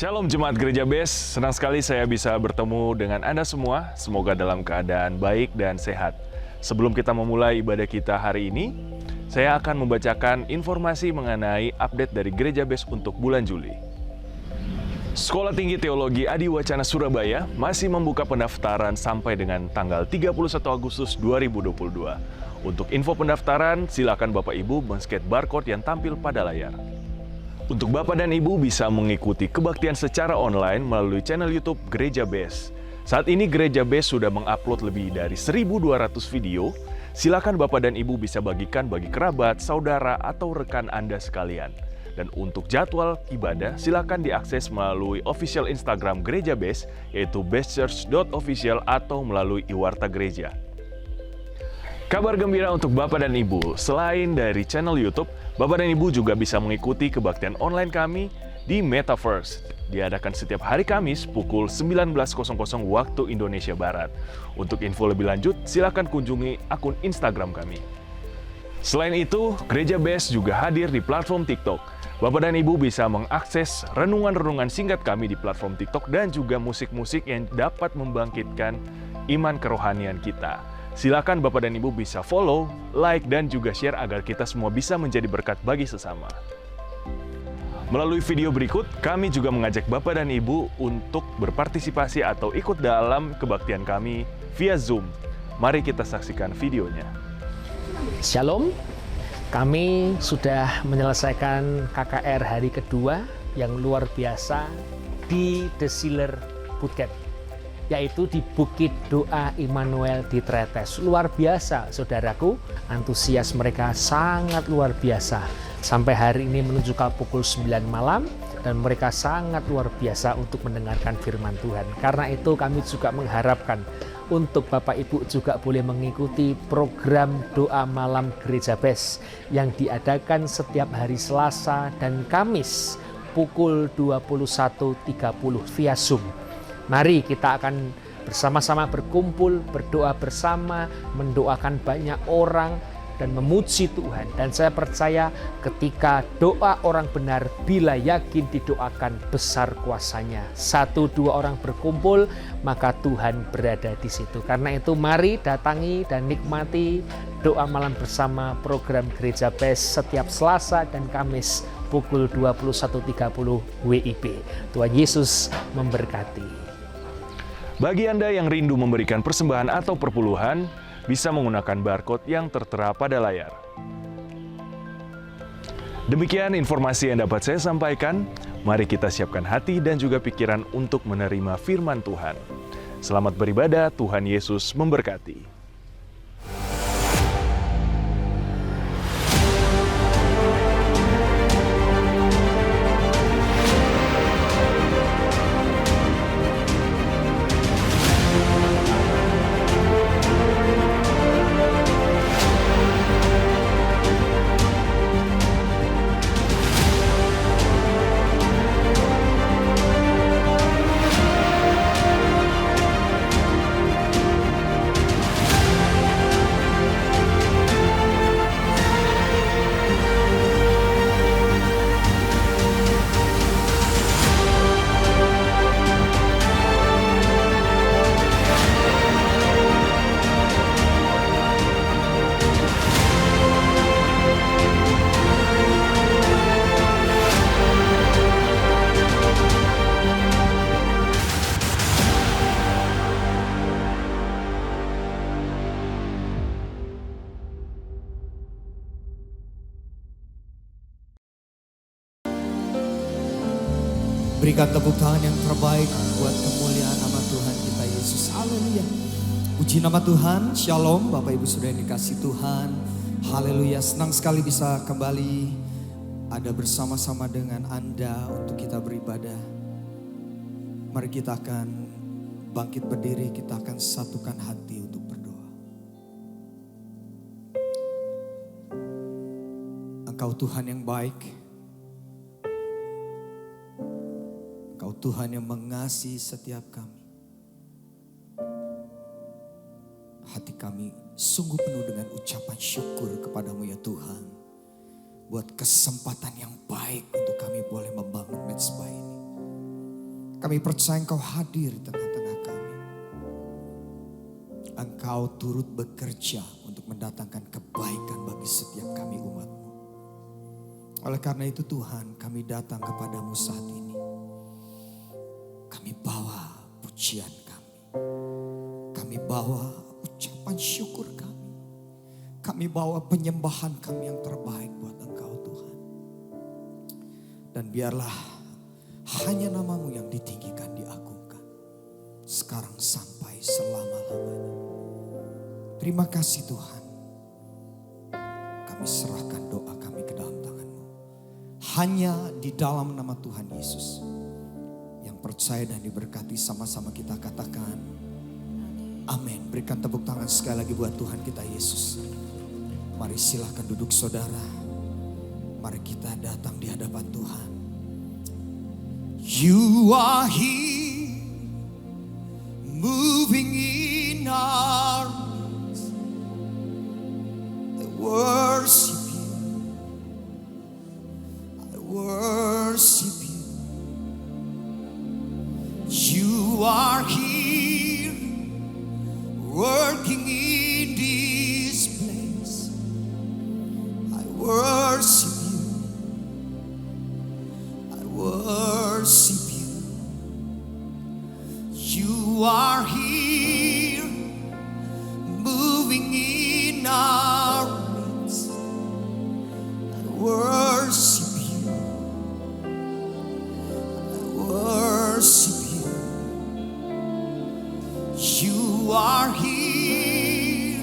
Shalom Jemaat Gereja BES, senang sekali saya bisa bertemu dengan Anda semua. Semoga dalam keadaan baik dan sehat. Sebelum kita memulai ibadah kita hari ini, saya akan membacakan informasi mengenai update dari Gereja BES untuk bulan Juli. Sekolah Tinggi Teologi Adi Wacana Surabaya masih membuka pendaftaran sampai dengan tanggal 31 Agustus 2022. Untuk info pendaftaran, silakan Bapak Ibu men-scan barcode yang tampil pada layar. Untuk Bapak dan Ibu bisa mengikuti kebaktian secara online melalui channel YouTube Gereja BES. Saat ini Gereja BES sudah mengupload lebih dari 1.200 video. Silakan Bapak dan Ibu bisa bagikan bagi kerabat, saudara, atau rekan Anda sekalian. Dan untuk jadwal ibadah, silakan diakses melalui official Instagram Gereja BES, yaitu bestchurch.official atau melalui Iwarta Gereja. Kabar gembira untuk Bapak dan Ibu, selain dari channel YouTube, Bapak dan Ibu juga bisa mengikuti kebaktian online kami di Metaverse. Diadakan setiap hari Kamis pukul 19.00 waktu Indonesia Barat. Untuk info lebih lanjut, silakan kunjungi akun Instagram kami. Selain itu, Gereja BES juga hadir di platform TikTok. Bapak dan Ibu bisa mengakses renungan-renungan singkat kami di platform TikTok dan juga musik-musik yang dapat membangkitkan iman kerohanian kita. Silakan Bapak dan Ibu bisa follow, like, dan juga share agar kita semua bisa menjadi berkat bagi sesama. Melalui video berikut, kami juga mengajak Bapak dan Ibu untuk berpartisipasi atau ikut dalam kebaktian kami via Zoom. Mari kita saksikan videonya. Shalom, kami sudah menyelesaikan KKR hari kedua yang luar biasa di The Sealer Bootcamp, yaitu di Bukit Doa Immanuel di Tretes. Luar biasa, saudaraku, antusias mereka sangat luar biasa. Sampai hari ini menunjukkan pukul 9 malam, dan mereka sangat luar biasa untuk mendengarkan firman Tuhan. Karena itu kami juga mengharapkan untuk Bapak Ibu juga boleh mengikuti program doa malam Gereja BES yang diadakan setiap hari Selasa dan Kamis pukul 21.30 via Zoom. Mari kita akan bersama-sama berkumpul, berdoa bersama, mendoakan banyak orang, dan memuji Tuhan. Dan saya percaya ketika doa orang benar, bila yakin didoakan, besar kuasanya. 1-2 orang berkumpul, maka Tuhan berada di situ. Karena itu mari datangi dan nikmati doa malam bersama program Gereja BES setiap Selasa dan Kamis pukul 21.30 WIB. Tuhan Yesus memberkati. Bagi Anda yang rindu memberikan persembahan atau perpuluhan, bisa menggunakan barcode yang tertera pada layar. Demikian informasi yang dapat saya sampaikan. Mari kita siapkan hati dan juga pikiran untuk menerima firman Tuhan. Selamat beribadah, Tuhan Yesus memberkati. Berikan tepuk tangan yang terbaik buat kemuliaan nama Tuhan kita Yesus. Haleluya. Puji nama Tuhan. Shalom Bapak Ibu sudah dikasih Tuhan. Haleluya. Senang sekali bisa kembali ada bersama-sama dengan Anda untuk kita beribadah. Mari kita akan bangkit berdiri, kita akan satukan hati untuk berdoa. Engkau Tuhan yang baik. Engkau Tuhan yang mengasihi setiap kami. Hati kami sungguh penuh dengan ucapan syukur kepadamu ya Tuhan. Buat kesempatan yang baik untuk kami boleh membangun mezbah ini. Kami percaya Engkau hadir di tengah-tengah kami. Engkau turut bekerja untuk mendatangkan kebaikan bagi setiap kami umat-Mu. Oleh karena itu Tuhan, kami datang kepadamu saat ini. Kami bawa pujian kami. Kami bawa ucapan syukur kami. Kami bawa penyembahan kami yang terbaik buat Engkau Tuhan. Dan biarlah hanya namamu yang ditinggikan, diagungkan. Sekarang sampai selama-lamanya. Terima kasih Tuhan. Kami serahkan doa kami ke dalam tangan-Mu. Hanya di dalam nama Tuhan Yesus. Yang percaya dan diberkati sama-sama kita katakan. Amin. Berikan tepuk tangan sekali lagi buat Tuhan kita Yesus. Mari silahkan duduk saudara. Mari kita datang di hadapan Tuhan. You are here, moving in our midst. I worship you. I worship you. You are here, working in this place. I worship you. I worship you. You are here, moving in our midst. I worship you. I worship you. You are here,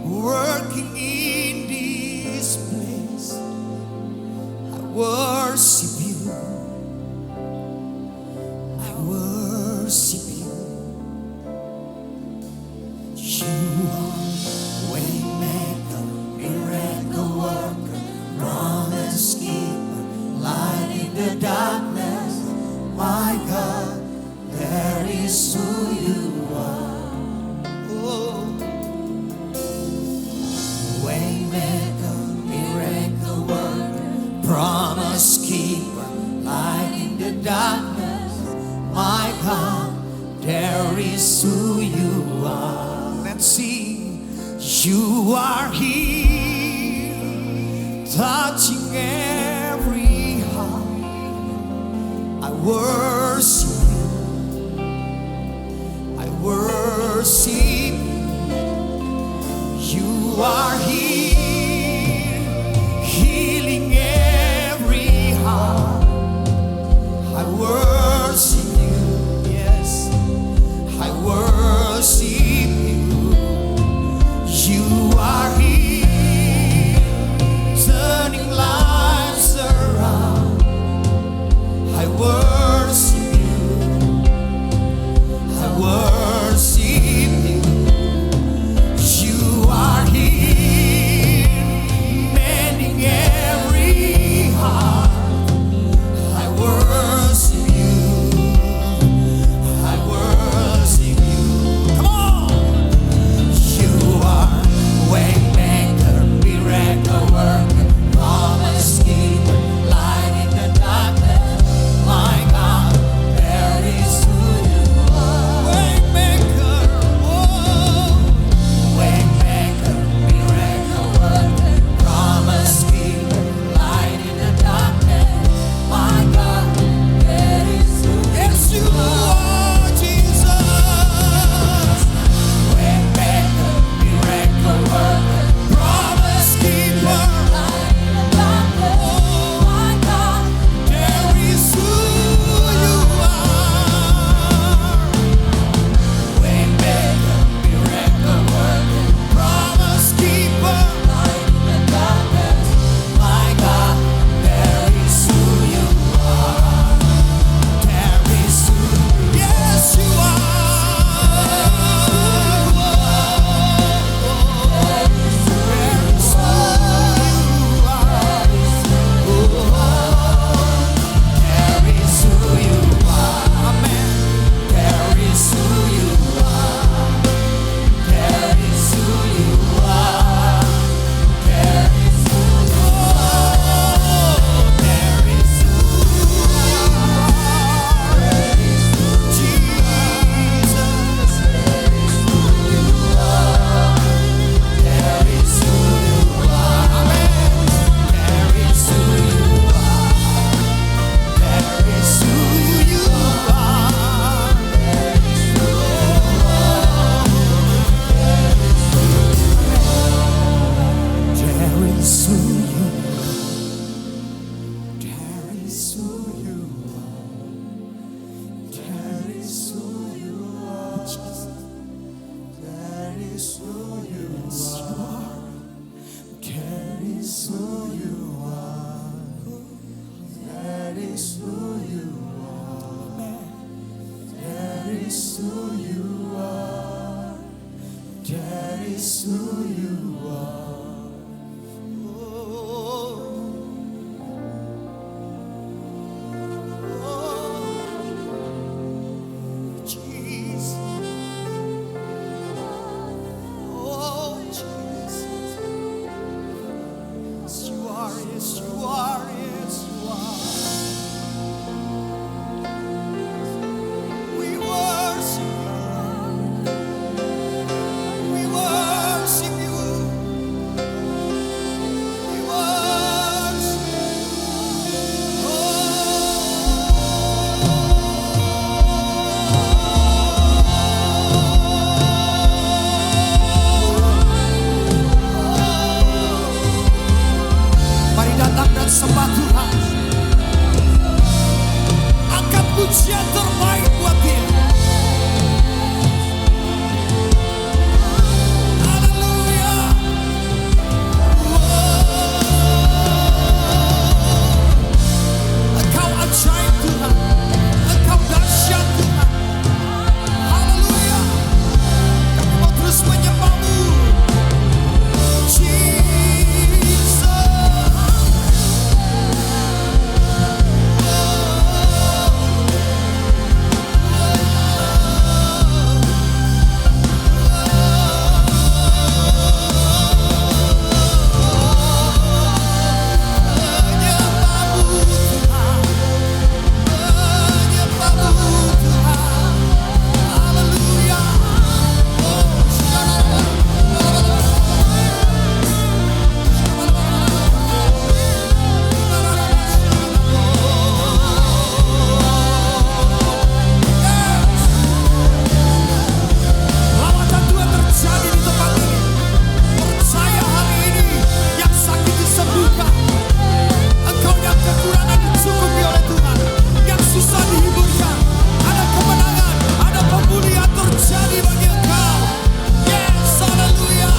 working in this place. I worship you. I worship you. You are waymaker, miracle worker, promise keeper, light in the darkness. My God, there is who you are. Oh. Waymaker, miracle worker, promise keeper, light in the darkness. My God, there is who you are. Let's sing. You are here, touching every heart. I worship you. I worship you. You are here, healing every heart. I worship you. Yes, I worship you. You are here, turning lives around. I worship you. I worship you. You are here, mending every heart. I worship you. I worship you. Come on. You are waymaker, miracle worker, promise keeper, light in the darkness. My God. is who you are. Oh, Jesus. Oh, Jesus. Yes, you are, yes, you are, yes, you are. We worship you. We worship you. We worship you. Mari datang dan sembah Tuhan. Angkat pujian terbaik buat Dia. Haleluya. Engkau ajaib Tuhan. Engkau dahsyat Tuhan. Haleluya. Kami mau terus menyembah-Mu. Jesus. Lawatan Tuhan terjadi di tempat ini. Percaya hari ini yang sakit disembuhkan. Engkau yang kekurangan dicukupi oleh Tuhan. Yang susah dihiburkan. Ada kemenangan, ada pemulihan terjadi bagi engkau. Yes, haleluya.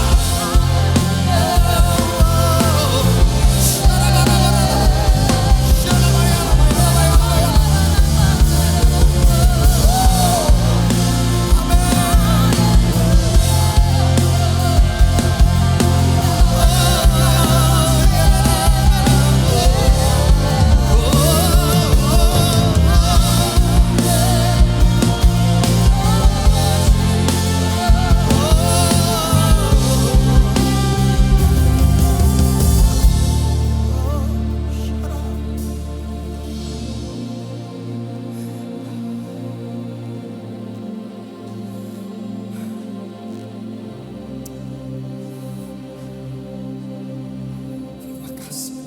Terima kasih.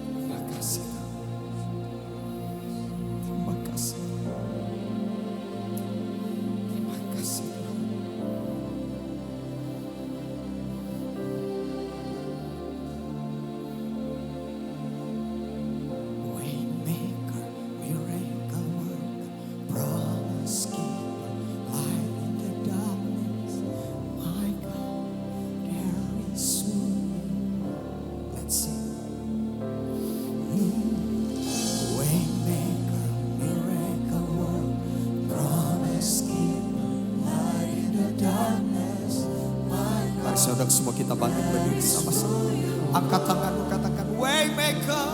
Terima kasih. Terima kasih. Terima kasih. Waymaker, miracle worker, promise keeper, light in the darkness. My God, there is who you are. Let's sing. Waymaker, miracle worker, promise keeper, light in the darkness. My God. Mari saudara semua kita bangkit berdiri sama-sama. Angkat tanganmu, katakan Waymaker.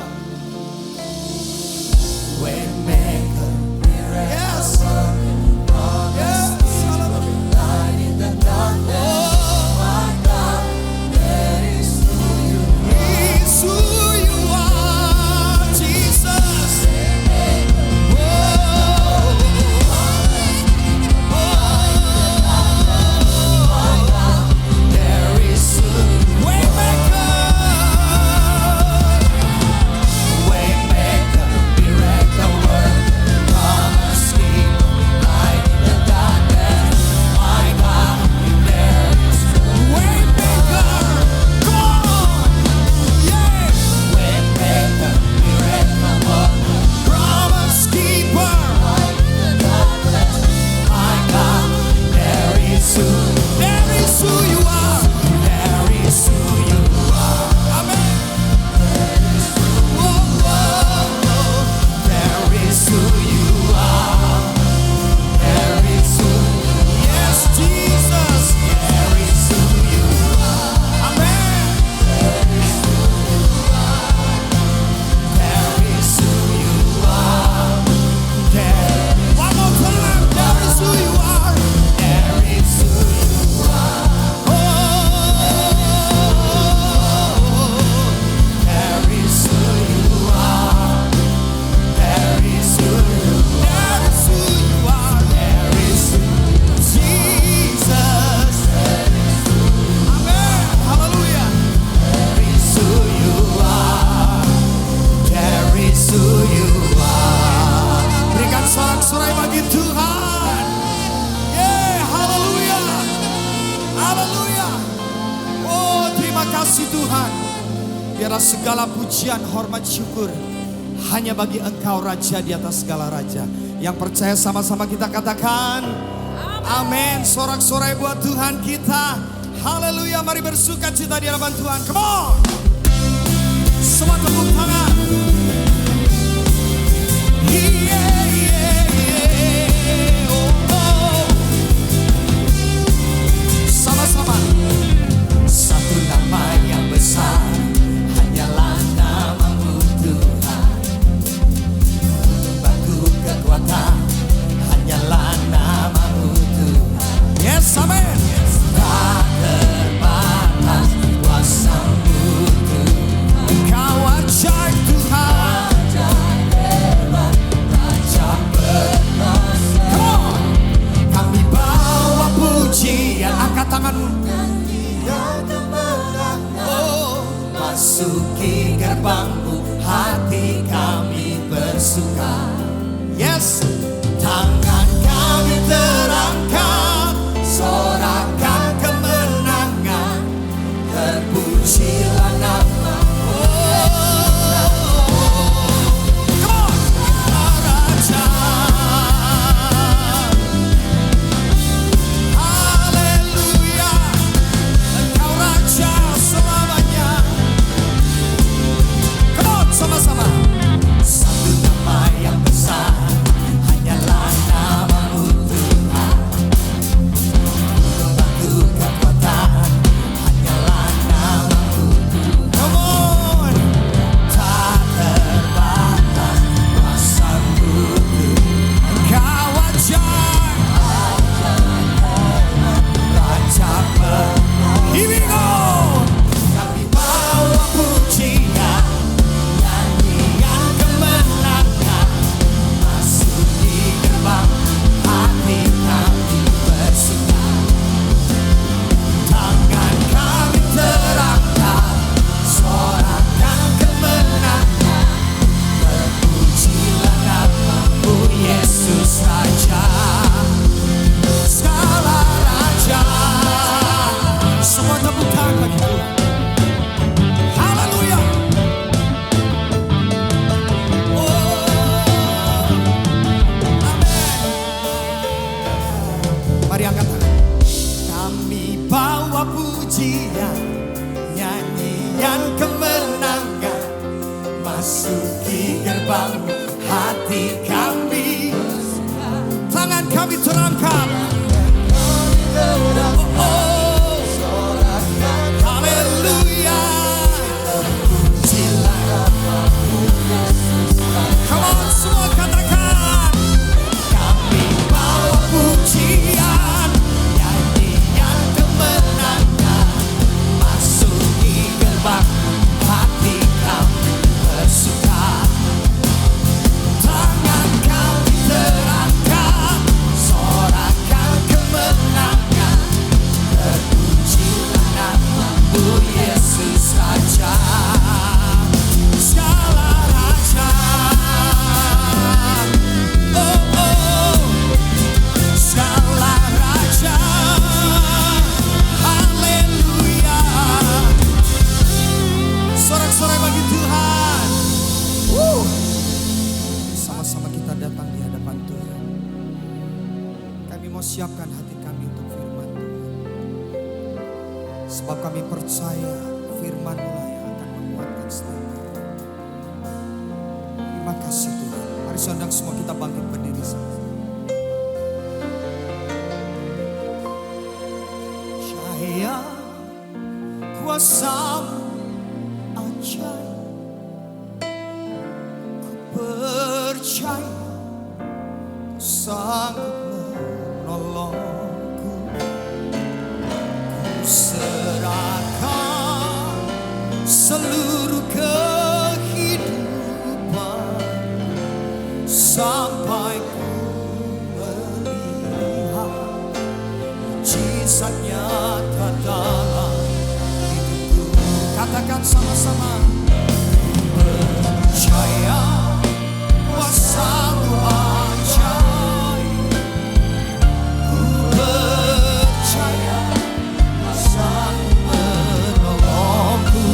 Waymaker, yes, yes, light in the darkness. My God, that is who you are, Jesus. There is Waymaker. Waymaker, miracle Biarlah segala pujian, hormat, syukur hanya bagi Engkau Raja di atas segala raja. Yang percaya sama-sama kita katakan amin. Sorak-sorai buat Tuhan kita. Haleluya, mari bersuka cita di hadapan Tuhan. Come on. Semua tepuk tangan. Yeah, yeah, yeah. Oh, oh. Sama-sama. Satu nama yang besar, hanyalah nama-Mu Tuhan. Batu kekuatan, hanyalah nama-Mu Tuhan. Yes, amen. Tak terbatas kuasa-Mu Tuhan. Engkau ajaib Tuhan. Raja berkuasa. Come on. Kami bawa pujian, angkat tanganmu. Masuki gerbang-Mu, hati kami bersuka. Yes, tangan kami terangkat, sorakan kemenangan, terpujilah nama-Mu. Come on, Raja. Haleluya, Engkau Raja selamanya. Sama-sama. Satu nama yang besar, hanyalah nama-Mu Tuhan. Batu kekuatan, hanyalah nama-Mu Tuhan. Come on. Tak terbatas kuasa-Mu Tuhan. Engkau ajaib, Raja berkuasa. Here we go. Kami bawa pujian, hati kami bersuka. Tangan kami terangkat, sorakan kemenangan, terpujilah nama-Mu Yesus Raja, segala raja. Semua tepuk tangan bagi Tuhan. Haleluya. Mari angkat tangan. Kami bawa pujian, nyanyian kemenangan, masuki gerbang-Mu, hati kami. Tangan kami terangkat. Oh, oh. Haleluya. Pujilah nama-Mu Yesus. Come on, semua katakan. Kami bawa pujian, nyanyian kemenangan, masuki gerbang, hati kami bersuka. Tangan kami terangkat, sorakan kemenangan, terpujilah nama-Mu Yesus Raja, segala raja. Oh, oh. Segala raja, haleluya. Sorak-sorai bagi Tuhan. Sama-sama kita datang di hadapan Tuhan. Kami mau siapkan hati kami untuk firman Tuhan. Sebab kami percaya firman-Mu lah yang akan menguatkan setiap kita. Terima kasih Tuhan. Mari saudara semua kita bangkit berdiri sama. Cahaya kuasa-Mu ajaib, ku percaya Kau sanggup menolongku. Ku serahkan seluruh kehidupan sampai ku melihat mujizat nyata dalam hidupku. Katakan sama-sama. Percaya kuasa-Mu ajaib, ku percaya kuasa-Mu menolongku.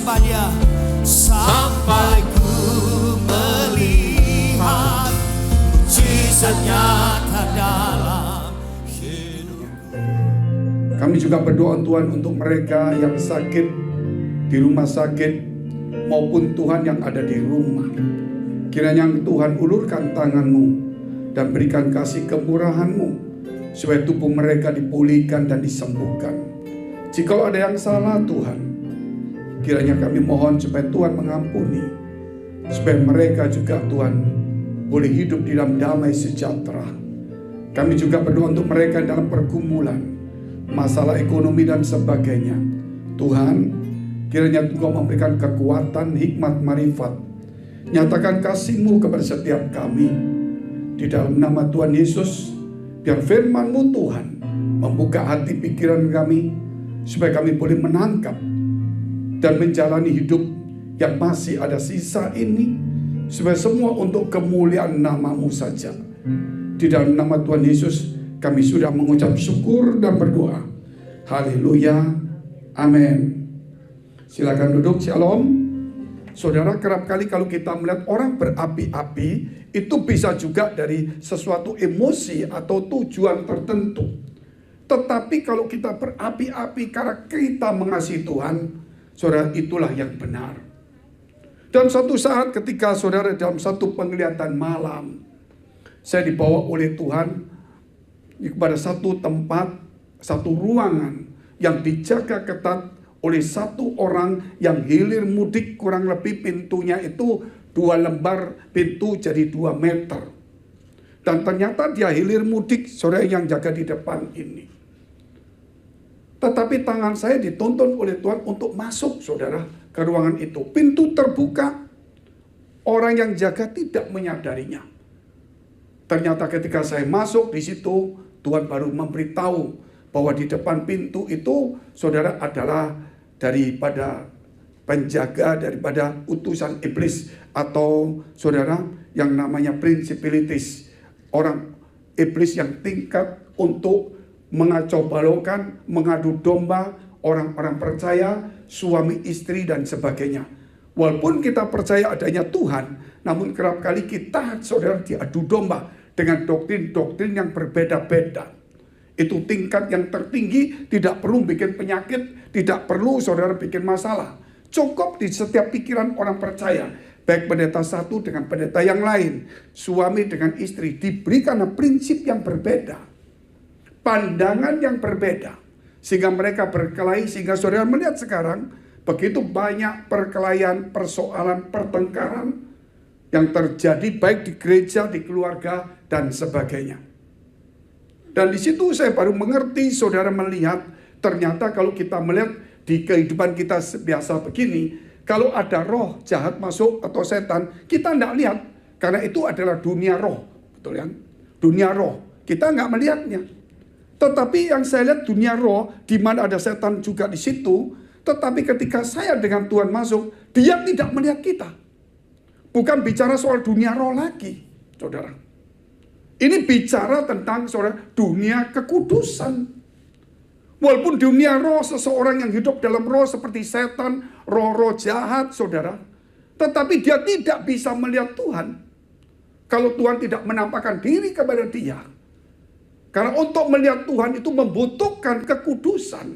sembah Dia. Sampai ku melihat mujizat nyata dalam hidupku. Kami juga berdoa Tuhan untuk mereka yang sakit di rumah sakit maupun Tuhan yang ada di rumah. Kiranya Tuhan ulurkan tangan-Mu dan berikan kasih kemurahan-Mu supaya tubuh mereka dipulihkan dan disembuhkan. Jika ada yang salah Tuhan, kiranya kami mohon supaya Tuhan mengampuni, supaya mereka juga Tuhan boleh hidup di dalam damai sejahtera. Kami juga berdoa untuk mereka dalam pergumulan, masalah ekonomi dan sebagainya. Tuhan, kiranya Engkau memberikan kekuatan, hikmat, marifat. Nyatakan kasih-Mu kepada setiap kami. Di dalam nama Tuhan Yesus, biar firman-Mu Tuhan membuka hati pikiran kami, supaya kami boleh menangkap dan menjalani hidup yang masih ada sisa ini, supaya semua untuk kemuliaan nama-Mu saja. Di dalam nama Tuhan Yesus kami sudah mengucap syukur dan berdoa. Haleluya, amin. Silakan duduk, shalom. Saudara, kerap kali kalau kita melihat orang berapi-api, itu bisa juga dari sesuatu emosi atau tujuan tertentu. Tetapi kalau kita berapi-api karena kita mengasihi Tuhan, saudara, itulah yang benar. Dan suatu saat ketika saudara dalam satu penglihatan malam, saya dibawa oleh Tuhan kepada satu tempat, satu ruangan yang dijaga ketat oleh satu orang yang hilir mudik. Kurang lebih pintunya itu 2 lembar pintu jadi 2 meter. Dan ternyata dia hilir mudik, saudara, yang jaga di depan ini. Tetapi tangan saya dituntun oleh Tuhan untuk masuk, saudara, ke ruangan itu. Pintu terbuka, orang yang jaga tidak menyadarinya. Ternyata ketika saya masuk di situ, Tuhan baru memberitahu bahwa di depan pintu itu, saudara, adalah daripada penjaga, daripada utusan iblis, atau saudara yang namanya principalities, orang iblis yang tingkat untuk mengacau balaukan, mengadu domba orang-orang percaya, suami istri dan sebagainya. Walaupun kita percaya adanya Tuhan, namun kerap kali kita, saudara, diadu domba dengan doktrin-doktrin yang berbeda-beda. Itu tingkat yang tertinggi, tidak perlu bikin penyakit, tidak perlu saudara bikin masalah. Cukup di setiap pikiran orang percaya, baik pendeta satu dengan pendeta yang lain, suami dengan istri, diberikan prinsip yang berbeda, pandangan yang berbeda, sehingga mereka berkelahi. Sehingga saudara melihat sekarang begitu banyak perkelahian, persoalan, pertengkaran yang terjadi baik di gereja, di keluarga dan sebagainya. Dan di situ saya baru mengerti, saudara, melihat ternyata kalau kita melihat di kehidupan kita biasa begini, kalau ada roh jahat masuk atau setan, kita tidak lihat karena itu adalah dunia roh, betul kan? Dunia roh, kita nggak melihatnya. Tetapi yang saya lihat dunia roh, di mana ada setan juga di situ. Tetapi ketika saya dengan Tuhan masuk, Dia tidak melihat kita. Bukan bicara soal dunia roh lagi, saudara. Ini bicara tentang, saudara, dunia kekudusan. Walaupun dunia roh, seseorang yang hidup dalam roh seperti setan, roh-roh jahat, saudara. Tetapi dia tidak bisa melihat Tuhan kalau Tuhan tidak menampakkan diri kepada dia. Karena untuk melihat Tuhan itu membutuhkan kekudusan.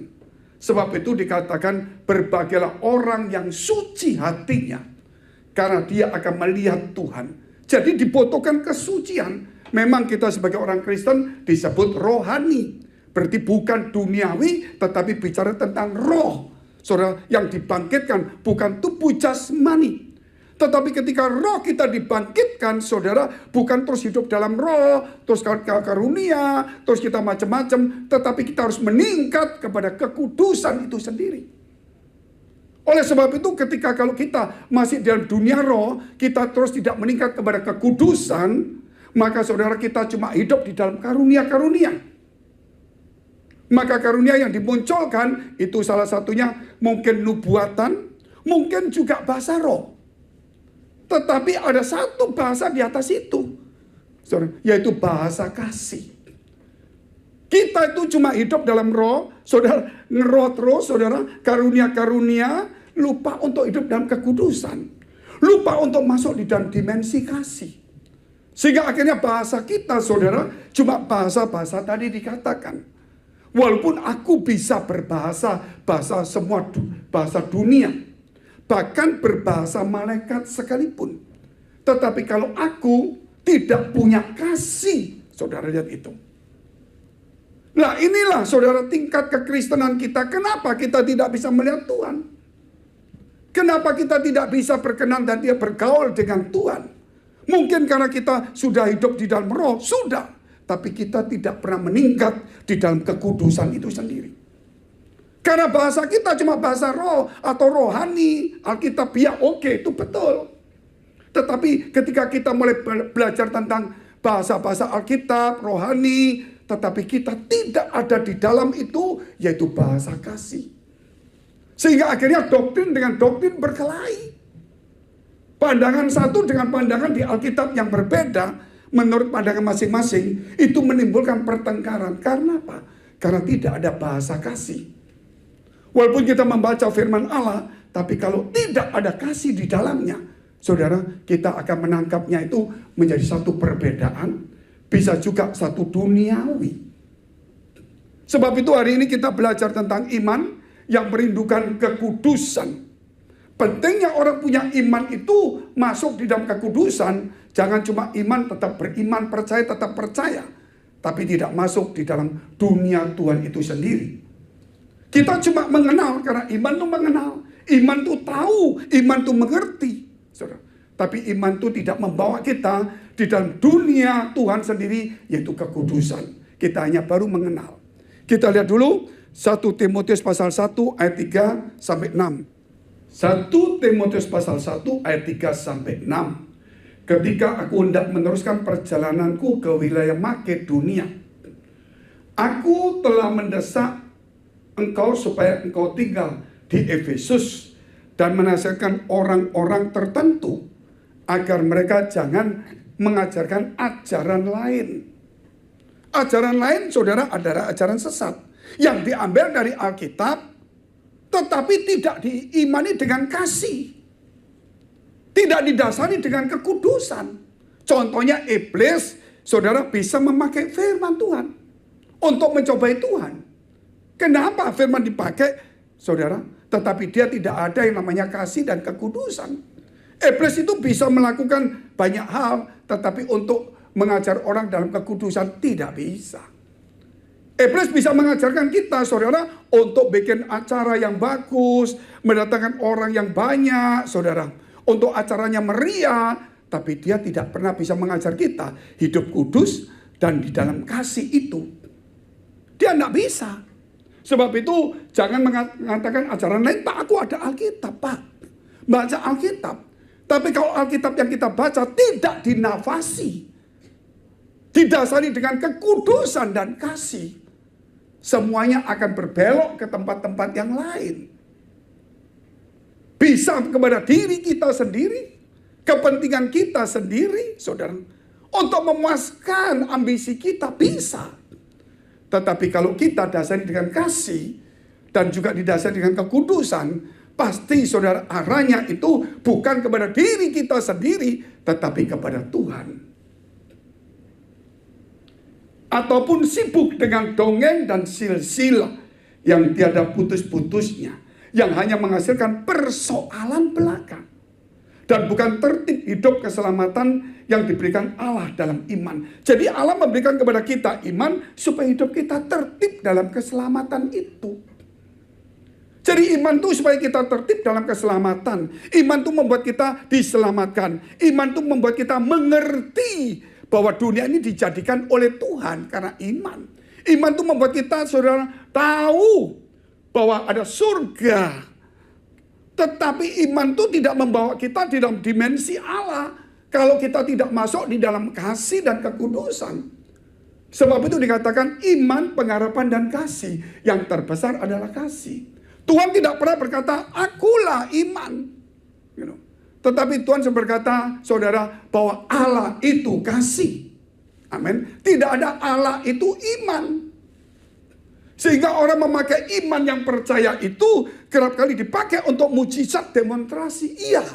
Sebab itu dikatakan berbagailah orang yang suci hatinya, karena dia akan melihat Tuhan. Jadi dibutuhkan kesucian. Memang kita sebagai orang Kristen disebut rohani. Berarti bukan duniawi, tetapi bicara tentang roh. Saudara, yang dibangkitkan bukan tubuh jasmani. Tetapi ketika roh kita dibangkitkan, saudara, bukan terus hidup dalam roh, terus karunia, terus kita macam-macam. Tetapi kita harus meningkat kepada kekudusan itu sendiri. Oleh sebab itu ketika kalau kita masih dalam dunia roh, kita terus tidak meningkat kepada kekudusan, maka saudara kita cuma hidup di dalam karunia-karunia. Maka karunia yang dimunculkan itu salah satunya mungkin nubuatan, mungkin juga bahasa roh. Tetapi ada satu bahasa di atas itu, saudara, yaitu bahasa kasih. Kita itu cuma hidup dalam roh, saudara, ngeroh terus, saudara, karunia-karunia, lupa untuk hidup dalam kekudusan. Lupa untuk masuk di dalam dimensi kasih. Sehingga akhirnya bahasa kita, saudara, cuma bahasa-bahasa tadi dikatakan. Walaupun aku bisa berbahasa, bahasa semua bahasa dunia. Bahkan berbahasa malaikat sekalipun. Tetapi kalau aku tidak punya kasih, saudara lihat itu. Nah inilah saudara tingkat kekristenan kita. Kenapa kita tidak bisa melihat Tuhan? Kenapa kita tidak bisa berkenan dan dia bergaul dengan Tuhan? Mungkin karena kita sudah hidup di dalam roh, sudah. Tapi kita tidak pernah meningkat di dalam kekudusan itu sendiri. Karena bahasa kita cuma bahasa roh atau rohani, alkitabiah, oke, itu betul. Tetapi ketika kita mulai belajar tentang bahasa-bahasa Alkitab, rohani, tetapi kita tidak ada di dalam itu, yaitu bahasa kasih. Sehingga akhirnya doktrin dengan doktrin berkelahi. Pandangan satu dengan pandangan di Alkitab yang berbeda, menurut pandangan masing-masing, itu menimbulkan pertengkaran. Karena apa? Karena tidak ada bahasa kasih. Walaupun kita membaca firman Allah, tapi kalau tidak ada kasih di dalamnya, saudara, kita akan menangkapnya itu menjadi satu perbedaan, bisa juga satu duniawi. Sebab itu hari ini kita belajar tentang iman yang merindukan kekudusan. Pentingnya orang punya iman itu masuk di dalam kekudusan. Jangan cuma iman, tetap beriman, percaya, tetap percaya. Tapi tidak masuk di dalam dunia Tuhan itu sendiri. Kita cuma mengenal, karena iman itu mengenal. Iman itu tahu, iman itu mengerti. Saudara. Tapi iman itu tidak membawa kita di dalam dunia Tuhan sendiri, yaitu kekudusan. Kita hanya baru mengenal. Kita lihat dulu 1 Timotius pasal 1 ayat 3 sampai 6. 1 Timotius pasal 1 ayat 3 sampai 6. Ketika aku hendak meneruskan perjalananku ke wilayah Makedonia, aku telah mendesak engkau supaya engkau tinggal di Efesus dan menasihatkan orang-orang tertentu agar mereka jangan mengajarkan ajaran lain. Ajaran lain, saudara, adalah ajaran sesat yang diambil dari Alkitab, tetapi tidak diimani dengan kasih. Tidak didasari dengan kekudusan. Contohnya iblis, saudara, bisa memakai firman Tuhan untuk mencobai Tuhan. Kenapa firman dipakai, saudara? Tetapi dia tidak ada yang namanya kasih dan kekudusan. Iblis itu bisa melakukan banyak hal, tetapi untuk mengajar orang dalam kekudusan tidak bisa. Iblis bisa mengajarkan kita, saudara, untuk bikin acara yang bagus, mendatangkan orang yang banyak, saudara, untuk acaranya meriah, tapi dia tidak pernah bisa mengajar kita hidup kudus dan di dalam kasih itu. Dia tidak bisa. Sebab itu jangan mengatakan ajaran lain, Pak, aku ada Alkitab, Pak. Baca Alkitab. Tapi kalau Alkitab yang kita baca tidak dinafasi, didasari dengan kekudusan dan kasih, semuanya akan berbelok ke tempat-tempat yang lain. Bisa kepada diri kita sendiri, kepentingan kita sendiri, saudara. Untuk memuaskan ambisi kita bisa. Tetapi kalau kita dasari dengan kasih dan juga didasari dengan kekudusan, pasti saudara arahnya itu bukan kepada diri kita sendiri, tetapi kepada Tuhan. Ataupun sibuk dengan dongeng dan silsilah yang tiada putus-putusnya, yang hanya menghasilkan persoalan belaka. Dan bukan tertib hidup keselamatan yang diberikan Allah dalam iman. Jadi Allah memberikan kepada kita iman supaya hidup kita tertib dalam keselamatan itu. Jadi iman itu supaya kita tertib dalam keselamatan. Iman itu membuat kita diselamatkan. Iman itu membuat kita mengerti bahwa dunia ini dijadikan oleh Tuhan karena iman. Iman itu membuat kita, saudara, tahu bahwa ada surga. Tetapi iman itu tidak membawa kita di dalam dimensi Allah kalau kita tidak masuk di dalam kasih dan kekudusan. Sebab itu dikatakan iman, pengharapan, dan kasih. Yang terbesar adalah kasih. Tuhan tidak pernah berkata, akulah iman. Tetapi Tuhan berkata, saudara, bahwa Allah itu kasih. Amin. Tidak ada Allah itu iman. Sehingga orang memakai iman yang percaya itu kerap kali dipakai untuk mujizat demonstrasi, iya.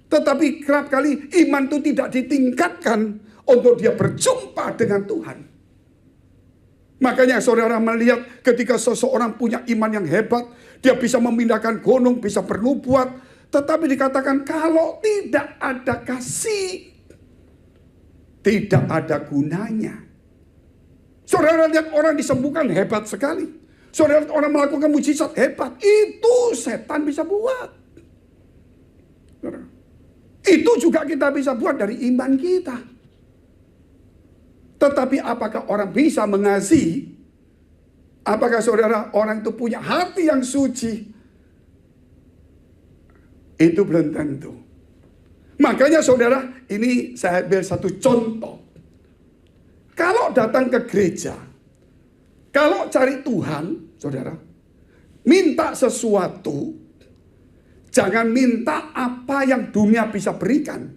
Tetapi kerap kali iman itu tidak ditingkatkan untuk dia berjumpa dengan Tuhan. Makanya saudara melihat ketika seseorang punya iman yang hebat, dia bisa memindahkan gunung, bisa bernubuat, tetapi dikatakan kalau tidak ada kasih, tidak ada gunanya. Saudara lihat orang disembuhkan hebat sekali. Saudara lihat orang melakukan mujizat hebat, itu setan bisa buat. Itu juga kita bisa buat dari iman kita. Tetapi apakah orang bisa mengasihi? Apakah saudara orang itu punya hati yang suci? Itu belum tentu. Makanya saudara, ini saya ambil satu contoh. Kalau datang ke gereja, kalau cari Tuhan, saudara, minta sesuatu, jangan minta apa yang dunia bisa berikan.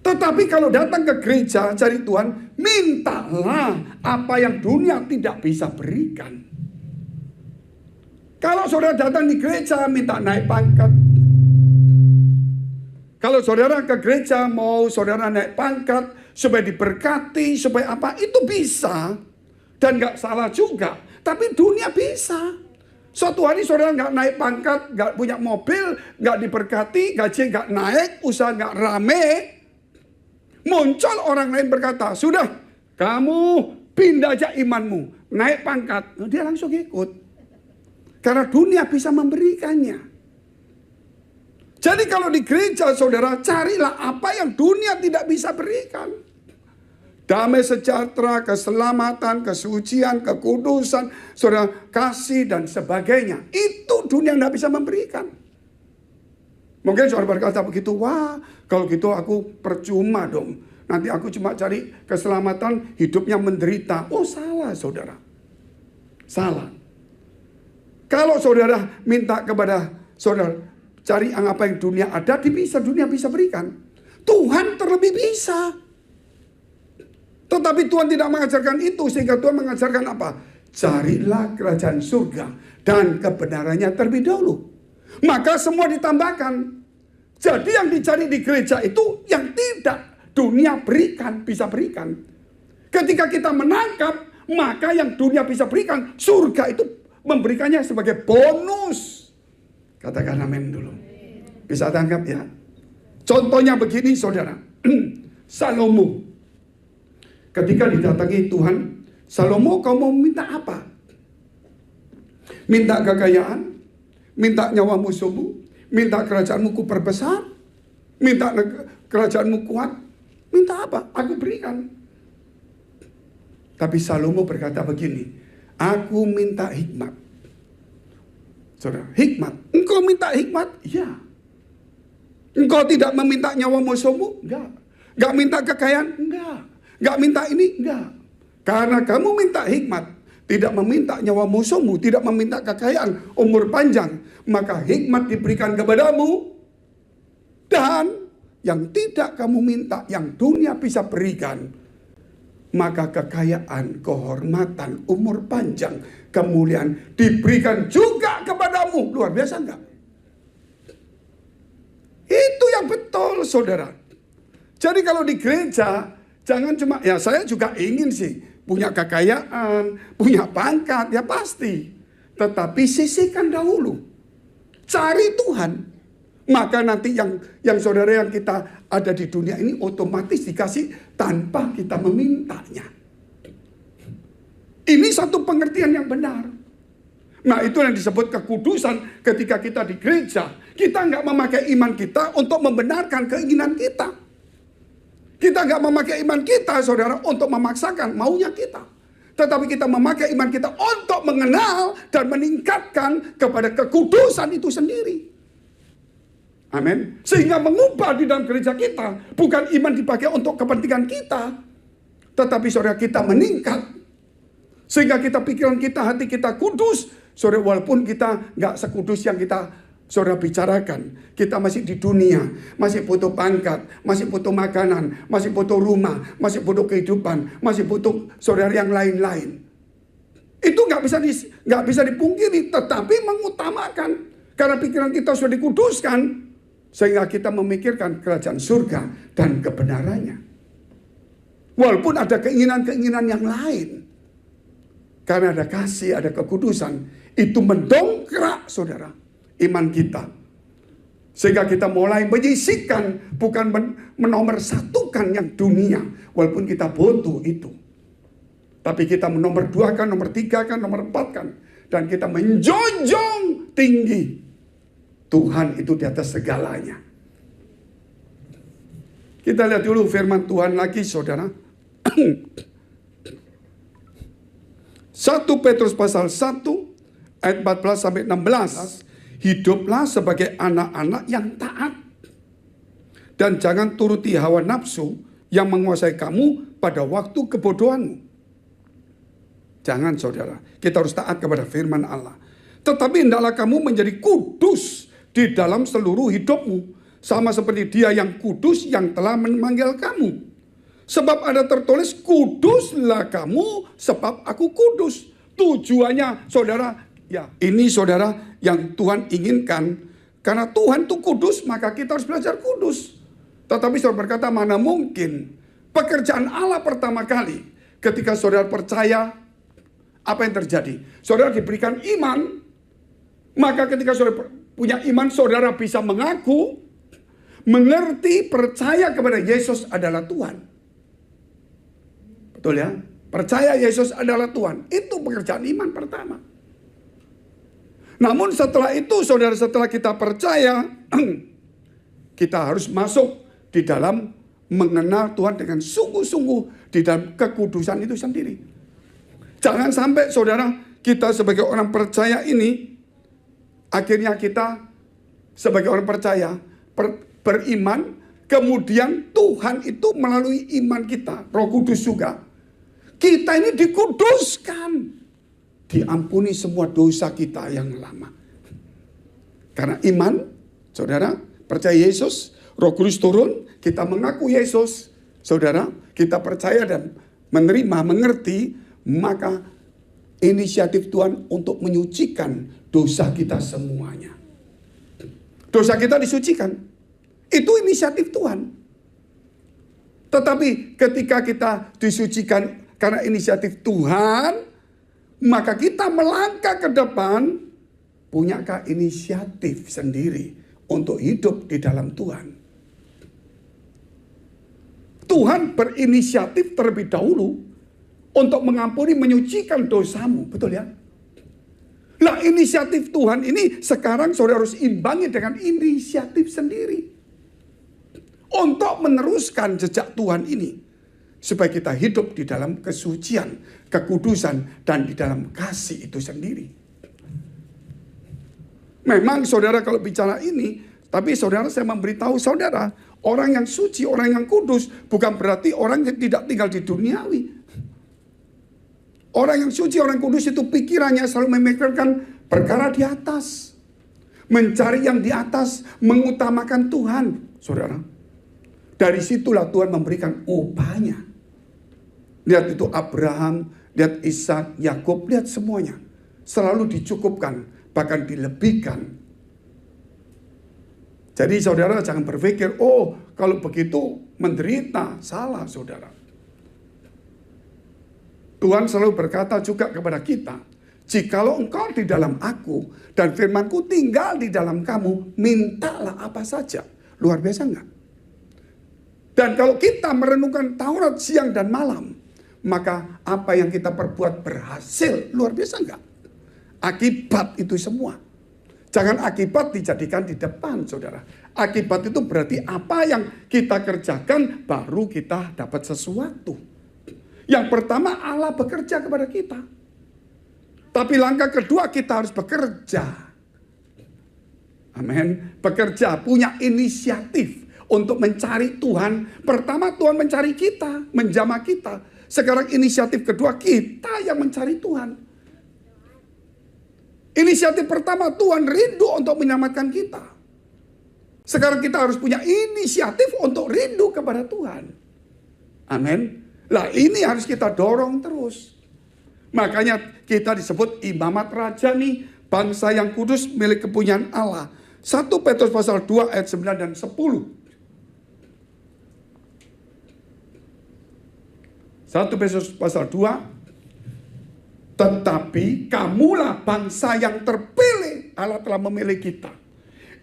Tetapi kalau datang ke gereja cari Tuhan, mintalah apa yang dunia tidak bisa berikan. Kalau saudara datang di gereja minta naik pangkat. Kalau saudara ke gereja mau saudara naik pangkat supaya diberkati, supaya apa, itu bisa. Dan gak salah juga. Tapi dunia bisa. Suatu hari saudara gak naik pangkat, gak punya mobil, gak diberkati, gaji gak naik, usaha gak rame. Muncul orang lain berkata, sudah kamu pindah aja imanmu, naik pangkat. Dia langsung ikut. Karena dunia bisa memberikannya. Jadi kalau di gereja saudara, carilah apa yang dunia tidak bisa berikan. Damai sejahtera, keselamatan, kesucian, kekudusan, saudara kasih dan sebagainya. Itu dunia tidak bisa memberikan. Mungkin saudara berkata begitu, wah kalau gitu aku percuma dong. Nanti aku cuma cari keselamatan, hidupnya menderita. Oh salah saudara. Salah. Kalau saudara minta kepada saudara, cari apa yang dunia ada, dunia bisa berikan. Tuhan terlebih bisa. Tetapi Tuhan tidak mengajarkan itu, sehingga Tuhan mengajarkan apa? Carilah kerajaan surga dan kebenarannya terlebih dahulu. Maka semua ditambahkan. Jadi yang dicari di gereja itu yang tidak dunia berikan, bisa berikan. Ketika kita menangkap, maka yang dunia bisa berikan, surga itu memberikannya sebagai bonus. Katakan amin dulu. Bisa tangkap ya? Contohnya begini saudara. Salomo. Ketika didatangi Tuhan, Salomo kau mau minta apa? Minta kekayaan? Minta nyawa musuhmu? Minta kerajaanmu ku perbesar? Minta kerajaanmu kuat? Minta apa? Aku berikan. Tapi Salomo berkata begini, aku minta hikmat. Saudara, hikmat. Engkau minta hikmat? Ya. Engkau tidak meminta nyawa musuhmu? Enggak. Enggak minta kekayaan? Enggak. Enggak minta ini? Enggak. Karena kamu minta hikmat, tidak meminta nyawa musuhmu, tidak meminta kekayaan, umur panjang, maka hikmat diberikan kepadamu. Dan yang tidak kamu minta, yang dunia bisa berikan, maka kekayaan, kehormatan, umur panjang, kemuliaan diberikan juga kepadamu. Luar biasa enggak? Itu yang betul saudara. Jadi kalau di gereja, jangan cuma, ya saya juga ingin sih punya kekayaan, punya pangkat, ya pasti. Tetapi sisihkan dahulu. Cari Tuhan. Maka nanti yang saudara yang kita ada di dunia ini otomatis dikasih tanpa kita memintanya. Ini satu pengertian yang benar. Nah itu yang disebut kekudusan ketika kita di gereja. Kita nggak memakai iman kita untuk membenarkan keinginan kita. Kita nggak memakai iman kita saudara untuk memaksakan maunya kita. Tetapi kita memakai iman kita untuk mengenal dan meningkatkan kepada kekudusan itu sendiri. Amin. Sehingga mengubah di dalam gereja kita. Bukan iman dipakai untuk kepentingan kita. Tetapi saudara kita meningkat. Sehingga kita pikiran kita, hati kita kudus. Saudara walaupun kita nggak sekudus yang kita saudara bicarakan. Kita masih di dunia. Masih butuh pangkat. Masih butuh makanan. Masih butuh rumah. Masih butuh kehidupan. Masih butuh saudara yang lain-lain. Itu nggak bisa dipungkiri, tetapi mengutamakan karena pikiran kita sudah dikuduskan sehingga kita memikirkan kerajaan surga dan kebenarannya. Walaupun ada keinginan-keinginan yang lain, karena ada kasih, ada kekudusan, itu mendongkrak saudara iman kita. Sehingga kita mulai menyisihkan, bukan menomorsatukan yang dunia, walaupun kita butuh itu. Tapi kita menomor 2kan, nomor 3kan, nomor 4kan. Dan kita menjunjung tinggi Tuhan itu di atas segalanya. Kita lihat dulu firman Tuhan lagi saudara. 1 Petrus pasal 1 ayat 14 sampai 16. Hiduplah sebagai anak-anak yang taat. Dan jangan turuti hawa nafsu yang menguasai kamu pada waktu kebodohanmu. Jangan saudara, kita harus taat kepada firman Allah. Tetapi hendaklah kamu menjadi kudus di dalam seluruh hidupmu. Sama seperti Dia yang kudus yang telah memanggil kamu. Sebab ada tertulis, kuduslah kamu sebab aku kudus. Tujuannya saudara, ya ini saudara yang Tuhan inginkan. Karena Tuhan itu kudus, maka kita harus belajar kudus. Tetapi saudara berkata, mana mungkin pekerjaan Allah pertama kali ketika saudara percaya. Apa yang terjadi? Saudara diberikan iman, maka ketika saudara punya iman, saudara bisa mengaku, mengerti, percaya kepada Yesus adalah Tuhan. Betul ya? Percaya Yesus adalah Tuhan. Itu pekerjaan iman pertama. Namun setelah itu, saudara, setelah kita percaya, kita harus masuk di dalam mengenal Tuhan dengan sungguh-sungguh di dalam kekudusan itu sendiri. Jangan sampai saudara kita sebagai orang percaya ini akhirnya kita sebagai orang percaya beriman, kemudian Tuhan itu melalui iman kita, Roh Kudus juga, kita ini dikuduskan, diampuni semua dosa kita yang lama. Karena iman, saudara percaya Yesus, Roh Kudus turun, kita mengaku Yesus, saudara kita percaya dan menerima, mengerti. Maka inisiatif Tuhan untuk menyucikan dosa kita semuanya. Dosa kita disucikan. Itu inisiatif Tuhan. Tetapi ketika kita disucikan karena inisiatif Tuhan, maka kita melangkah ke depan, punyakah inisiatif sendiri untuk hidup di dalam Tuhan. Tuhan berinisiatif terlebih dahulu untuk mengampuni, menyucikan dosamu. Betul ya? Nah, inisiatif Tuhan ini sekarang saudara harus imbangi dengan inisiatif sendiri. Untuk meneruskan jejak Tuhan ini. Supaya kita hidup di dalam kesucian, kekudusan, dan di dalam kasih itu sendiri. Memang saudara kalau bicara ini, tapi saudara saya memberitahu saudara, orang yang suci, orang yang kudus, bukan berarti orang yang tidak tinggal di duniawi. Orang yang suci, orang kudus itu pikirannya selalu memikirkan perkara di atas. Mencari yang di atas, mengutamakan Tuhan. Saudara, dari situlah Tuhan memberikan upahnya. Lihat itu Abraham, lihat Ishak, Yakub, lihat semuanya. Selalu dicukupkan, bahkan dilebihkan. Jadi saudara jangan berpikir, oh kalau begitu menderita. Salah saudara. Tuhan selalu berkata juga kepada kita, jikalau engkau di dalam aku dan firmanku tinggal di dalam kamu, mintalah apa saja. Luar biasa enggak? Dan kalau kita merenungkan Taurat siang dan malam, maka apa yang kita perbuat berhasil. Luar biasa enggak? Akibat itu semua. Jangan akibat dijadikan di depan saudara. Akibat itu berarti apa yang kita kerjakan baru kita dapat sesuatu. Yang pertama Allah bekerja kepada kita. Tapi langkah kedua kita harus bekerja. Amin. Bekerja, punya inisiatif untuk mencari Tuhan. Pertama Tuhan mencari kita, menjamah kita. Sekarang inisiatif kedua kita yang mencari Tuhan. Inisiatif pertama Tuhan rindu untuk menyelamatkan kita. Sekarang kita harus punya inisiatif untuk rindu kepada Tuhan. Amin. Lah ini harus kita dorong terus. Makanya kita disebut imamat rajani, bangsa yang kudus milik kepunyaan Allah. 1 Petrus pasal 2 ayat 9 dan 10. 1 Petrus pasal 2, tetapi kamulah bangsa yang terpilih, Allah telah memilih kita.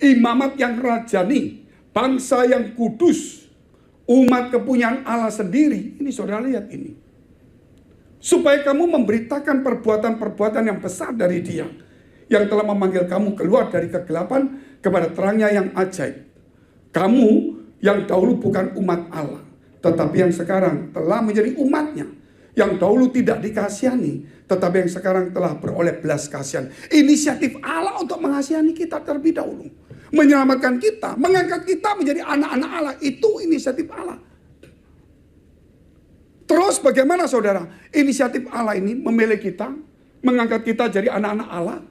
Imamat yang rajani, bangsa yang kudus, umat kepunyaan Allah sendiri. Ini saudara lihat ini. Supaya kamu memberitakan perbuatan-perbuatan yang besar dari Dia, yang telah memanggil kamu keluar dari kegelapan kepada terangnya yang ajaib. Kamu yang dahulu bukan umat Allah, tetapi yang sekarang telah menjadi umatnya. Yang dahulu tidak dikasihani, tetapi yang sekarang telah beroleh belas kasihan. Inisiatif Allah untuk mengasihani kita terlebih dahulu. Menyelamatkan kita, mengangkat kita menjadi anak-anak Allah. Itu inisiatif Allah. Terus bagaimana saudara? Inisiatif Allah ini memilih kita, mengangkat kita jadi anak-anak Allah.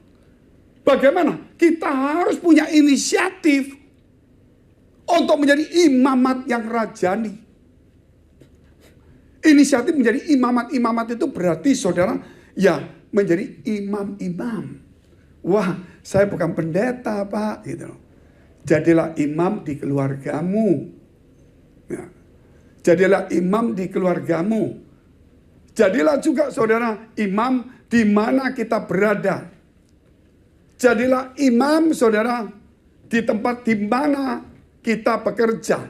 Bagaimana? Kita harus punya inisiatif untuk menjadi imamat yang rajani. Inisiatif menjadi imamat itu berarti saudara, ya menjadi imam-imam. Wah, saya bukan pendeta Pak, gitu loh. Jadilah imam di keluargamu. Ya. Jadilah imam di keluargamu. Jadilah juga saudara imam di mana kita berada. Jadilah imam saudara di tempat di mana kita bekerja.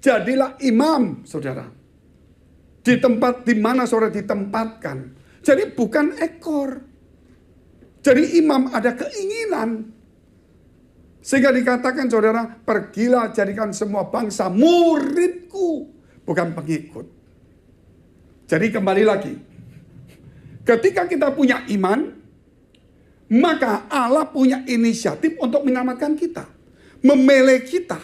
Jadilah imam saudara di tempat di mana saudara ditempatkan. Jadi bukan ekor. Jadi imam ada keinginan. Sehingga dikatakan saudara, pergilah jadikan semua bangsa muridku, bukan pengikut. Jadi kembali lagi. Ketika kita punya iman, maka Allah punya inisiatif untuk menyelamatkan kita. Memilih kita.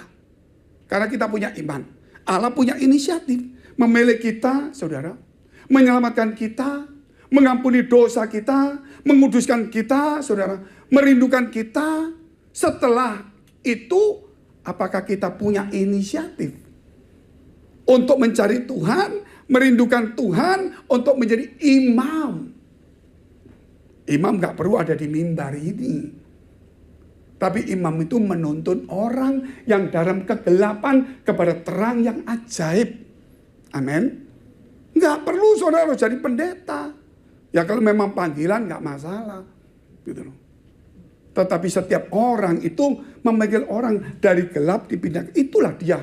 Karena kita punya iman. Allah punya inisiatif. Memilih kita, saudara, menyelamatkan kita, mengampuni dosa kita, menguduskan kita, saudara, merindukan kita. Setelah itu, apakah kita punya inisiatif untuk mencari Tuhan, merindukan Tuhan, untuk menjadi imam? Imam gak perlu ada di mimbar ini. Tapi imam itu menuntun orang yang dalam kegelapan kepada terang yang ajaib. Amin. Nggak perlu saudara jadi pendeta. Ya kalau memang panggilan nggak masalah. Gitu loh. Tetapi setiap orang itu memanggil orang dari gelap dipindahkan. Itulah dia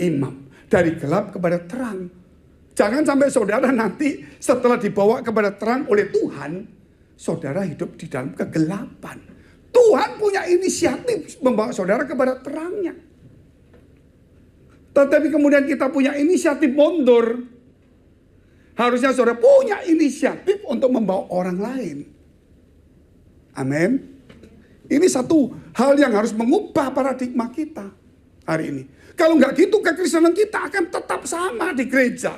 imam. Dari gelap kepada terang. Jangan sampai saudara nanti setelah dibawa kepada terang oleh Tuhan, saudara hidup di dalam kegelapan. Tuhan punya inisiatif membawa saudara kepada terangnya. Tetapi kemudian kita punya inisiatif mundur. Harusnya saudara punya inisiatif untuk membawa orang lain. Amin. Ini satu hal yang harus mengubah paradigma kita hari ini. Kalau nggak gitu, kekristenan kita akan tetap sama di gereja.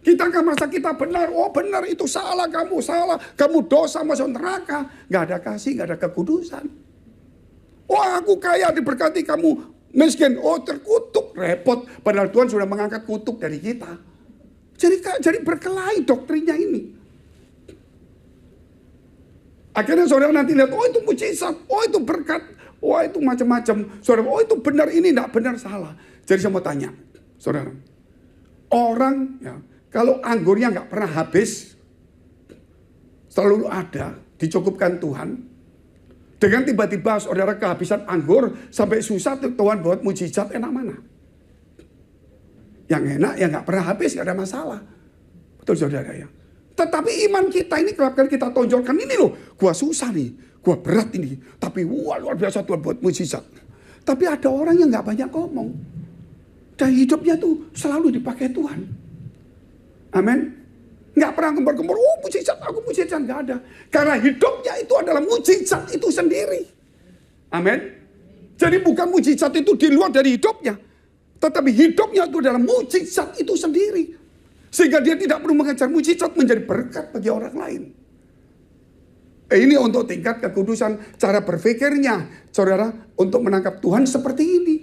Kita akan merasa kita benar. Oh benar, itu salah, kamu dosa, masuk neraka. Nggak ada kasih, nggak ada kekudusan. Oh aku kaya, diberkati, kamu miskin. Oh terkutuk, repot. Padahal Tuhan sudah mengangkat kutuk dari kita. Jadi berkelahi doktrinnya ini. Akhirnya saudara nanti lihat, oh itu mujizat, oh itu berkat, oh itu macam-macam. Saudara, oh itu benar, ini tidak benar, salah. Jadi saya mau tanya, saudara, orang ya, kalau anggurnya nggak pernah habis, selalu ada, dicukupkan Tuhan. Dengan tiba-tiba saudara kehabisan anggur, sampai susah Tuhan buat mujizat, enak mana? Yang enak yang nggak pernah habis, nggak ada masalah. Betul saudara ya. Tetapi iman kita ini kerap kali kita tonjolkan, ini loh, gua susah nih, gua berat ini. Tapi wah luar biasa Tuhan buat mujizat. Tapi ada orang yang nggak banyak ngomong. Dan hidupnya tuh selalu dipakai Tuhan. Amin. Nggak pernah gembor-gembor, oh mujizat, aku mujizat, nggak ada. Karena hidupnya itu adalah mujizat itu sendiri. Amin. Jadi bukan mujizat itu di luar dari hidupnya. Tetapi hidupnya itu adalah mujizat itu sendiri. Sehingga dia tidak perlu mengejar mujizat menjadi berkat bagi orang lain. Ini untuk tingkat kekudusan cara berpikirnya. Saudara, untuk menangkap Tuhan seperti ini.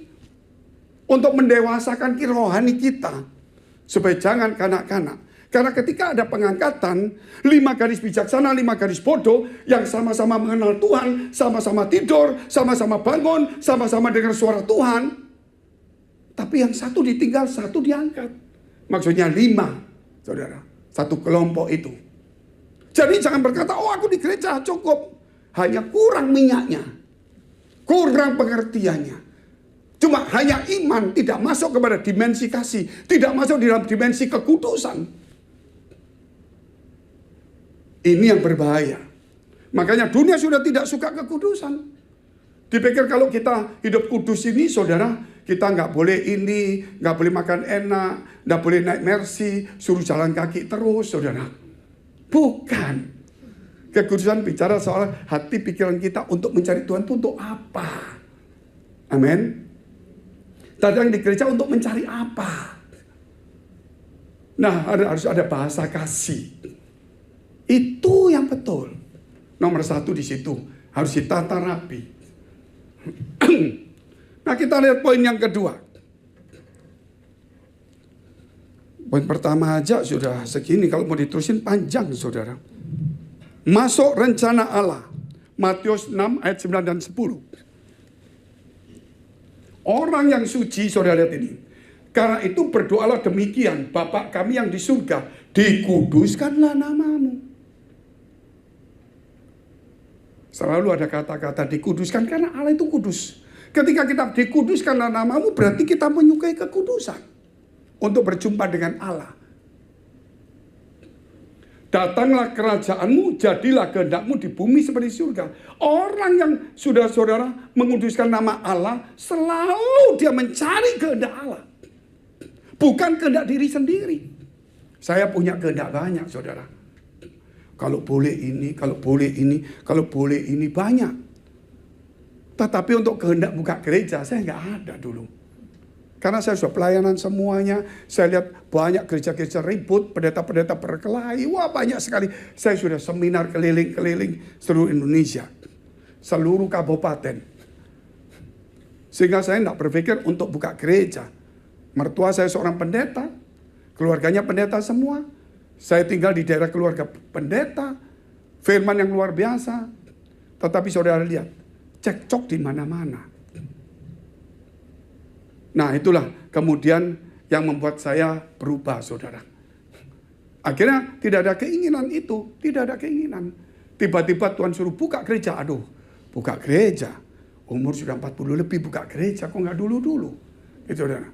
Untuk mendewasakan rohani kita. Supaya jangan kanak-kanak. Karena ketika ada pengangkatan, 5 gadis bijaksana, 5 gadis bodoh, yang sama-sama mengenal Tuhan, sama-sama tidur, sama-sama bangun, sama-sama dengar suara Tuhan. Tapi yang satu ditinggal, satu diangkat. Maksudnya 5, saudara. Satu kelompok itu. Jadi jangan berkata, oh aku di gereja cukup. Hanya kurang minyaknya. Kurang pengertiannya. Cuma hanya iman tidak masuk kepada dimensi kasih. Tidak masuk di dalam dimensi kekudusan. Ini yang berbahaya. Makanya dunia sudah tidak suka kekudusan. Dipikir kalau kita hidup kudus ini, saudara, kita nggak boleh ini, nggak boleh makan enak, nggak boleh naik Mercy, suruh jalan kaki terus, saudara. Bukan. Kekudusan bicara soal hati pikiran kita untuk mencari Tuhan itu untuk apa? Amin. Datang di gereja untuk mencari apa? Nah, harus ada bahasa kasih. Itu yang betul. Nomor 1 di situ harus ditata rapi. Nah, kita lihat poin yang kedua. Poin pertama aja sudah segini. Kalau mau diterusin panjang, saudara. Masuk rencana Allah. Matius 6 ayat 9 dan 10. Orang yang suci, saudara lihat ini. Karena itu berdoalah demikian. Bapa kami yang di surga, dikuduskanlah namamu. Selalu ada kata-kata dikuduskan karena Allah itu kudus. Ketika kita dikuduskanlah namamu, berarti kita menyukai kekudusan. Untuk berjumpa dengan Allah. Datanglah kerajaanmu, jadilah kehendakmu di bumi seperti surga. Orang yang sudah saudara menguduskan nama Allah, selalu dia mencari kehendak Allah. Bukan kehendak diri sendiri. Saya punya kehendak banyak, saudara. Kalau boleh ini, kalau boleh ini, kalau boleh ini, banyak. Tetapi untuk kehendak buka gereja, saya nggak ada dulu. Karena saya sudah pelayanan semuanya, saya lihat banyak gereja-gereja ribut, pendeta-pendeta berkelahi, wah banyak sekali. Saya sudah seminar keliling-keliling seluruh Indonesia, seluruh kabupaten. Sehingga saya tidak berpikir untuk buka gereja. Mertua saya seorang pendeta, keluarganya pendeta semua. Saya tinggal di daerah keluarga pendeta, firman yang luar biasa. Tetapi saudara lihat, cekcok di mana-mana. Nah itulah kemudian yang membuat saya berubah, saudara. Akhirnya tidak ada keinginan itu, tidak ada keinginan. Tiba-tiba Tuhan suruh buka gereja, aduh buka gereja. Umur sudah 40 lebih buka gereja, kok nggak dulu-dulu. Itu saudara.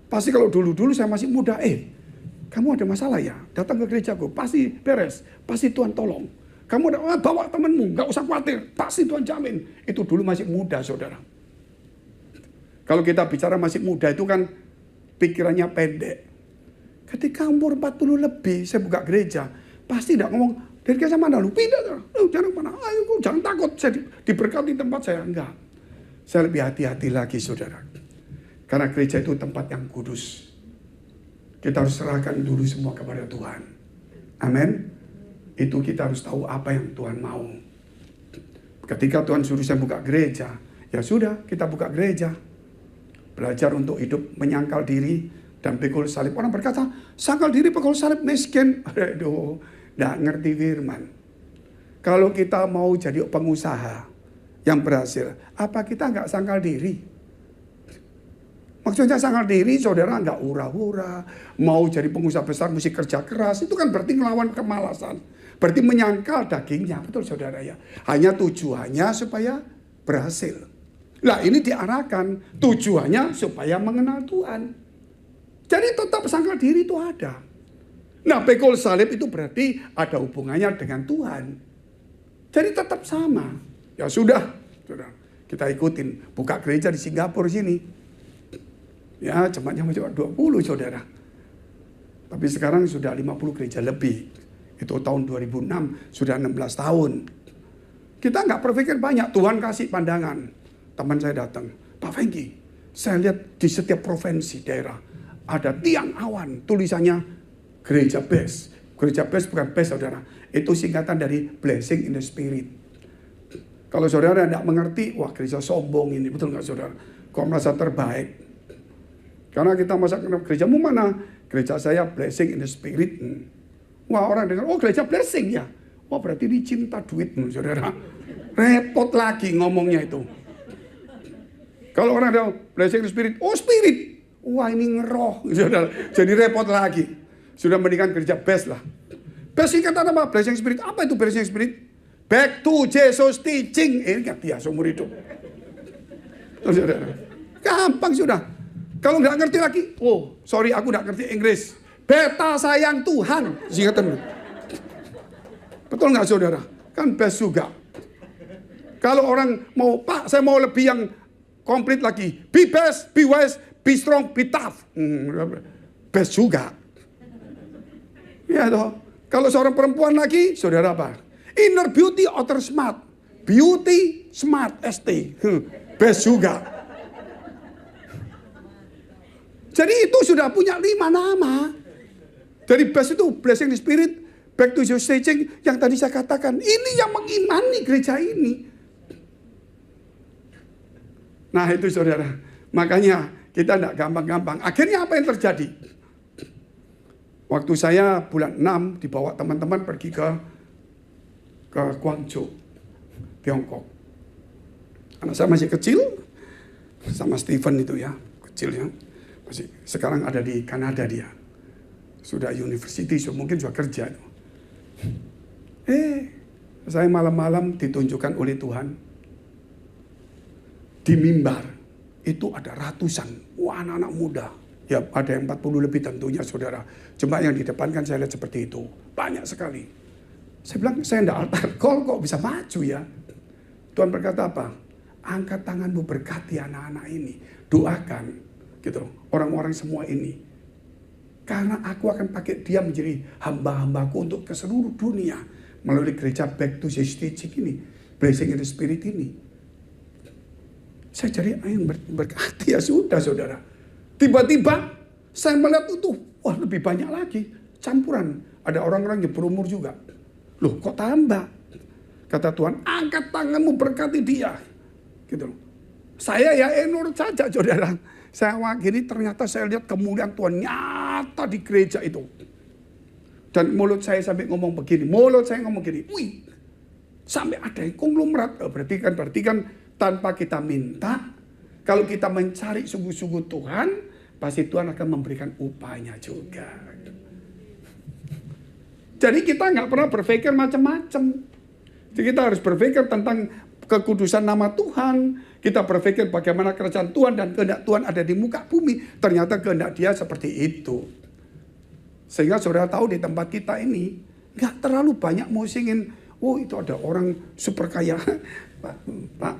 Pasti kalau dulu-dulu saya masih muda, kamu ada masalah ya, datang ke gerejaku, pasti beres, pasti Tuhan tolong. Kamu ada, bawa temanmu, nggak usah khawatir, pasti Tuhan jamin. Itu dulu masih muda, saudara. Kalau kita bicara masih muda itu kan pikirannya pendek. Ketika umur 40 lebih, saya buka gereja, pasti tidak ngomong, dari gereja mana lu? Pindah, jangan mana, ayo jangan takut, saya diberkati tempat saya, enggak. Saya lebih hati-hati lagi, saudara. Karena gereja itu tempat yang kudus. Kita harus serahkan dulu semua kepada Tuhan. Amin. Itu kita harus tahu apa yang Tuhan mau. Ketika Tuhan suruh saya buka gereja, ya sudah kita buka gereja. Belajar untuk hidup menyangkal diri dan pikul salib. Orang berkata, sangkal diri pikul salib miskin. Aduh, tidak ngerti firman. Kalau kita mau jadi pengusaha yang berhasil, apa kita nggak sangkal diri? Maksudnya sangkal diri, saudara nggak hura-hura. Mau jadi pengusaha besar mesti kerja keras. Itu kan berarti melawan kemalasan. Berarti menyangkal dagingnya. Betul saudara ya. Hanya tujuannya supaya berhasil. Nah ini diarahkan. Tujuannya supaya mengenal Tuhan. Jadi tetap sangkal diri itu ada. Nah pikul salib itu berarti ada hubungannya dengan Tuhan. Jadi tetap sama. Ya sudah. Kita ikutin. Buka gereja di Singapura sini. Ya jemaatnya cuma 20 saudara. Tapi sekarang sudah 50 gereja lebih. Itu tahun 2006 sudah 16 tahun. Kita nggak berpikir banyak. Tuhan kasih pandangan. Teman saya datang. Pak Fengki, saya lihat di setiap provinsi daerah. Ada tiang awan. Tulisannya gereja best. Gereja best bukan best saudara. Itu singkatan dari blessing in the spirit. Kalau saudara tidak mengerti, wah gereja sombong ini. Betul nggak saudara? Kok merasa terbaik? Karena kita masuk ke gerejamu mana? Gereja saya blessing in the spirit. Wah, orang dengar, oh gereja blessing ya. Wah, berarti ini cinta duit, saudara. Repot lagi ngomongnya itu. Kalau orang ada blessing spirit, oh spirit. Wah, ini ngeroh, saudara. Jadi repot lagi. Sudah mendingan gereja best lah. Best singkatan apa? Blessing spirit. Apa itu blessing spirit? Back to Jesus teaching. Ini kan dia seumur hidup. Saudara. Gampang sudah. Kalau nggak ngerti lagi, oh sorry aku nggak ngerti Inggris. Beta sayang Tuhan. Singkatan. Betul nggak saudara? Kan best juga. Kalau orang mau, Pak saya mau lebih yang komplit lagi. Be best, be wise, be strong, be tough. Best juga. Ya toh. Kalau seorang perempuan lagi, saudara apa? Inner beauty, outer smart. Beauty, smart, ST. Best juga. Jadi itu sudah punya 5 nama. Dari best itu blessing the spirit, back to your teaching yang tadi saya katakan. Ini yang mengimani gereja ini. Nah itu saudara. Makanya kita tidak gampang-gampang. Akhirnya apa yang terjadi? Waktu saya bulan 6 dibawa teman-teman pergi ke Guangzhou, Tiongkok. Anak saya masih kecil, sama Steven itu ya, kecil ya. Masih, sekarang ada di Kanada dia. Sudah university, so mungkin sudah kerja. Saya malam-malam ditunjukkan oleh Tuhan. Di mimbar, itu ada ratusan, anak-anak muda. Ya ada yang 40 lebih tentunya saudara. Cuma yang di depan kan saya lihat seperti itu. Banyak sekali. Saya bilang, saya tidak altar call kok bisa maju ya. Tuhan berkata apa? Angkat tanganmu berkati anak-anak ini. Doakan gitu orang-orang semua ini. Karena aku akan pakai dia menjadi hamba-hambaku untuk ke seluruh dunia. Melalui gereja Back to Jesus Teaching ini. Blessing in the Spirit ini. Saya cari yang berkati ya sudah saudara. Tiba-tiba saya melihat itu. Wah lebih banyak lagi. Campuran. Ada orang-orang yang berumur juga. Loh kok tambah? Kata Tuhan, angkat tanganmu berkati dia. Gitu. Saya ya nurut saja saudara. Saya wakili ternyata saya lihat kemuliaan Tuhan nyata di gereja itu. Dan mulut saya sampai ngomong begini. Wih, sampai ada yang konglomerat. Berarti kan tanpa kita minta, kalau kita mencari sungguh-sungguh Tuhan, pasti Tuhan akan memberikan upahnya juga. Jadi kita nggak pernah berpikir macam-macam. Jadi kita harus berpikir tentang kekudusan nama Tuhan. Kita berpikir bagaimana kerajaan Tuhan dan kehendak Tuhan ada di muka bumi. Ternyata kehendak Dia seperti itu. Sehingga saudara tahu di tempat kita ini nggak terlalu banyak musingin. Oh itu ada orang super kaya.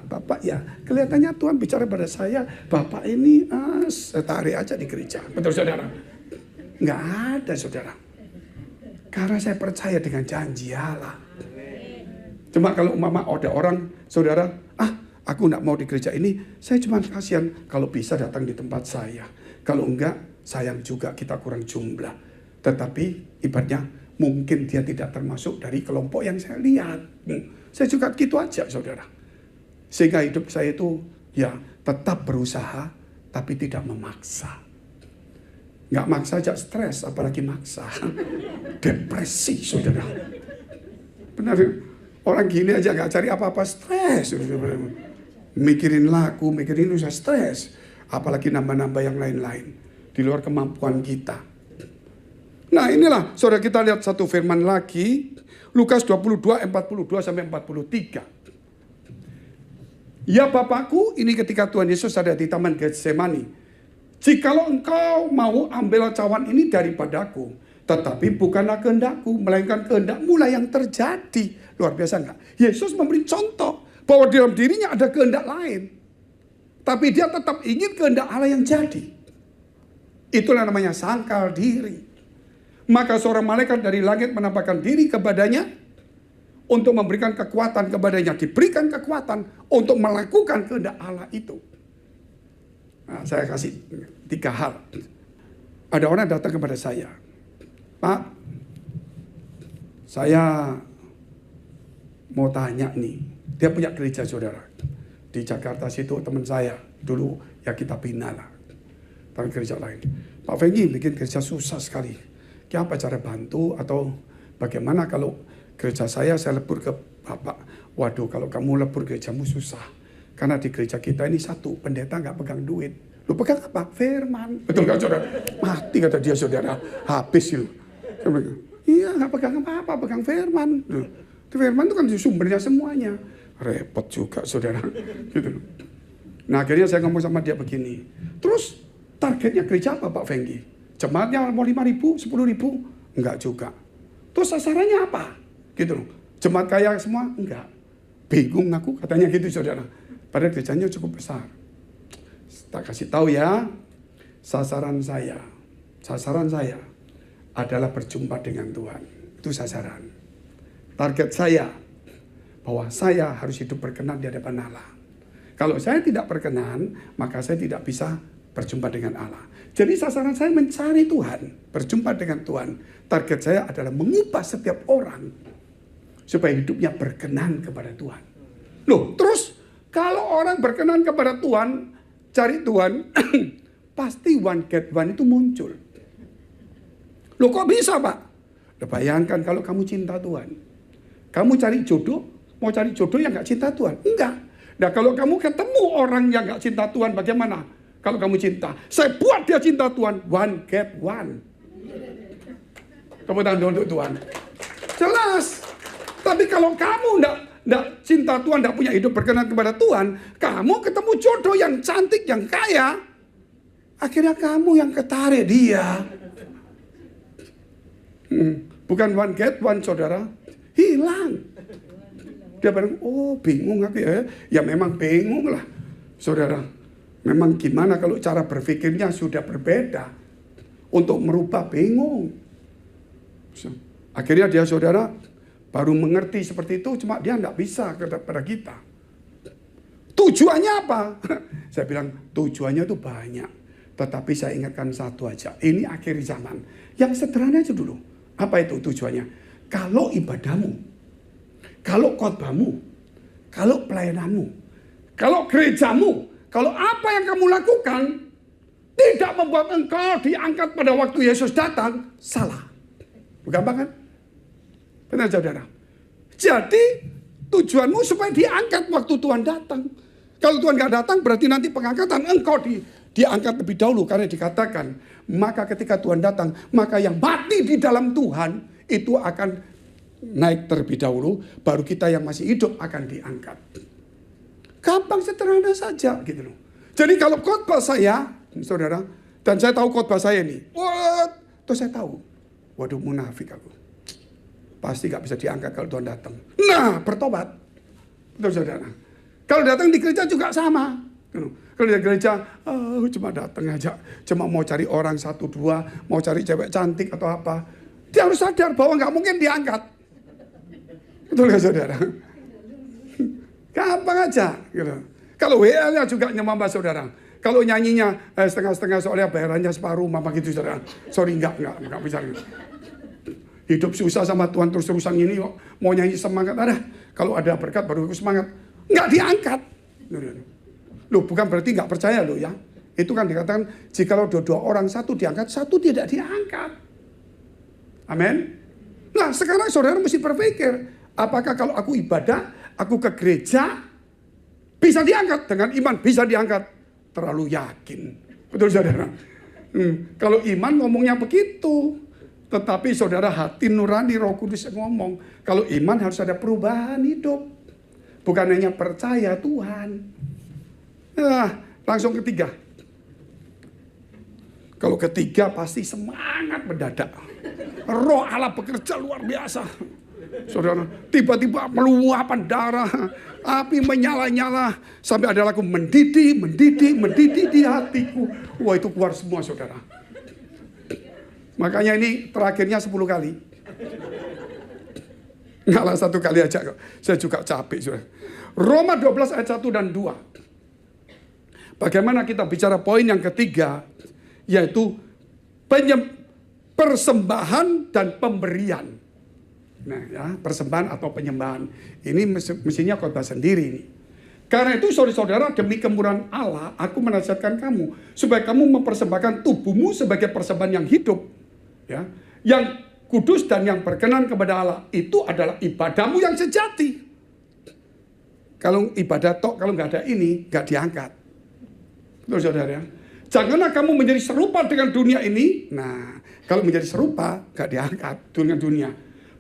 Bapak ya kelihatannya Tuhan bicara pada saya. Bapak ini saya tarik aja di gereja. Betul saudara? Nggak ada saudara. Karena saya percaya dengan janji Allah. Cuma kalau umpama ada orang, saudara, aku enggak mau di gereja ini, saya cuma kasihan kalau bisa datang di tempat saya. Kalau enggak, sayang juga kita kurang jumlah. Tetapi ibaratnya mungkin dia tidak termasuk dari kelompok yang saya lihat. Saya juga gitu aja, saudara. Sehingga hidup saya itu ya tetap berusaha, tapi tidak memaksa. Nggak maksa aja stres, apalagi maksa. Depresi, saudara. Benar, orang gini aja nggak cari apa-apa stres. Mikirin lagu, mikirin usaha stres. Apalagi nambah-nambah yang lain-lain. Di luar kemampuan kita. Nah inilah, saudara kita lihat satu firman lagi. Lukas 22, 42-43. Ya Bapakku, ini ketika Tuhan Yesus ada di Taman Getsemani. Jikalau engkau mau ambil cawan ini daripadaku, tetapi bukanlah kehendakku, melainkan kehendakmu lah yang terjadi. Luar biasa enggak? Yesus memberi contoh bahwa dalam dirinya ada kehendak lain. Tapi dia tetap ingin kehendak Allah yang jadi. Itulah namanya sangkal diri. Maka seorang malaikat dari langit menampakkan diri kepadanya untuk memberikan kekuatan kepadanya. Diberikan kekuatan untuk melakukan kehendak Allah itu. Nah, saya kasih 3 hal. Ada orang datang kepada saya. Pak, saya mau tanya nih. Dia punya gereja saudara. Di Jakarta situ teman saya. Dulu ya kita bina lah. Tapi gereja lain. Pak Fengi bikin gereja susah sekali. Apa cara bantu atau Bagaimana kalau gereja saya lebur ke Bapak? Waduh, kalau kamu lebur gerejamu susah. Karena di gereja kita ini satu, pendeta nggak pegang duit. Lu pegang apa? Firman. Betul nggak saudara? Mati kata dia saudara. Habis itu. Iya, nggak pegang apa-apa, pegang firman. Firman itu kan sumbernya semuanya. Repot juga saudara. Gitu. Nah akhirnya saya ngomong sama dia begini. Terus targetnya gereja apa Pak Fengki? Jemaatnya mau 5.000, 10.000? Enggak juga. Terus sasarannya apa? Gitu loh. Jemaat kaya semua? Enggak. Bingung aku katanya gitu saudara. Padahal gerejanya cukup besar. Tak kasih tahu ya. Sasaran saya adalah berjumpa dengan Tuhan. Itu sasaran. Target saya bahwa saya harus hidup berkenan di hadapan Allah. Kalau saya tidak berkenan, maka saya tidak bisa berjumpa dengan Allah. Jadi sasaran saya mencari Tuhan, berjumpa dengan Tuhan. Target saya adalah mengubah setiap orang supaya hidupnya berkenan kepada Tuhan. Loh, terus kalau orang berkenan kepada Tuhan, cari Tuhan, pasti one get one itu muncul. Loh kok bisa Pak? Loh, bayangkan kalau kamu cinta Tuhan. Kamu cari jodoh, mau cari jodoh yang gak cinta Tuhan? Enggak. Nah kalau kamu ketemu orang yang gak cinta Tuhan, bagaimana? Kalau kamu cinta, saya buat dia cinta Tuhan, one get one. Tepuk tangan untuk Tuhan. Jelas. Tapi kalau kamu enggak cinta Tuhan, enggak punya hidup berkenan kepada Tuhan, kamu ketemu jodoh yang cantik, yang kaya, akhirnya kamu yang ketarik dia. Bukan one get one saudara, hilang. Dia bilang, oh bingung aku ya. Ya memang bingung lah saudara. Memang gimana kalau cara berpikirnya sudah berbeda. Untuk merubah bingung. Akhirnya dia saudara baru mengerti seperti itu, cuma dia enggak bisa kepada kita. Tujuannya apa? Saya bilang tujuannya itu banyak. Tetapi saya ingatkan satu aja. Ini akhir zaman. Yang sederhana aja dulu. Apa itu tujuannya? Kalau ibadahmu, kalau khotbahmu, kalau pelayananmu, kalau gerejamu, kalau apa yang kamu lakukan tidak membuat engkau diangkat pada waktu Yesus datang, salah. Gampang kan? Benar saudara? Jadi tujuanmu supaya diangkat waktu Tuhan datang. Kalau Tuhan gak datang berarti nanti pengangkatan engkau diangkat lebih dahulu. Karena dikatakan, maka ketika Tuhan datang, maka yang mati di dalam Tuhan itu akan naik terlebih dahulu. Baru kita yang masih hidup akan diangkat. Gampang sederhana saja gitu loh. Jadi kalau khotbah saya, saudara, dan saya tahu khotbah saya nih, terus saya tahu, waduh munafik aku. Pasti gak bisa diangkat kalau Tuhan datang. Nah, bertobat. Betul saudara. Kalau datang di gereja juga sama. Kalau di gereja, cuma datang aja. Cuma mau cari orang satu dua, mau cari cewek cantik atau apa. Dia harus sadar bahwa gak mungkin diangkat. Betul gak saudara? Gampang aja. Gitu. Kalau WL-nya juga nyemambah saudara. Kalau nyanyinya setengah-setengah soalnya bayarannya separuh, mama gitu saudara. Sorry, enggak bisa. Hidup susah sama Tuhan terus-terusan ini kok. Mau nyanyi semangat, kalau ada berkat baru semangat. Enggak diangkat. Loh, bukan berarti enggak percaya loh ya. Itu kan dikatakan, jikalau dua orang, satu diangkat, satu tidak diangkat. Amin. Nah sekarang saudara mesti berpikir, apakah kalau aku ibadah, aku ke gereja, bisa diangkat? Dengan iman bisa diangkat. Terlalu yakin. Betul saudara? Kalau iman ngomongnya begitu. Tetapi saudara, hati nurani Roh Kudus ngomong, kalau iman harus ada perubahan hidup. Bukan hanya percaya Tuhan. Nah, langsung ketiga. Kalau ketiga pasti semangat mendadak. Roh Allah bekerja luar biasa. Saudara, tiba-tiba meluapkan darah, api menyala-nyala, sampai ada lagu mendidih di hatiku. Wah, itu keluar semua saudara. Makanya ini terakhirnya 10 kali. Ngalah 1 kali aja kok. Saya juga capek saudara. Roma 12 ayat 1 dan 2. Bagaimana kita bicara poin yang ketiga, yaitu persembahan dan pemberian. Nah ya, persembahan atau penyembahan. Ini mestinya khotbah sendiri ini. Karena itu saudara-saudara, demi kemurahan Allah, aku menasihatkan kamu supaya kamu mempersembahkan tubuhmu sebagai persembahan yang hidup, ya, yang kudus dan yang berkenan kepada Allah. Itu adalah ibadahmu yang sejati. Kalau ibadah tok, kalau nggak ada ini, nggak diangkat. Betul saudara. Janganlah kamu menjadi serupa dengan dunia ini. Nah, kalau menjadi serupa, nggak diangkat dengan dunia.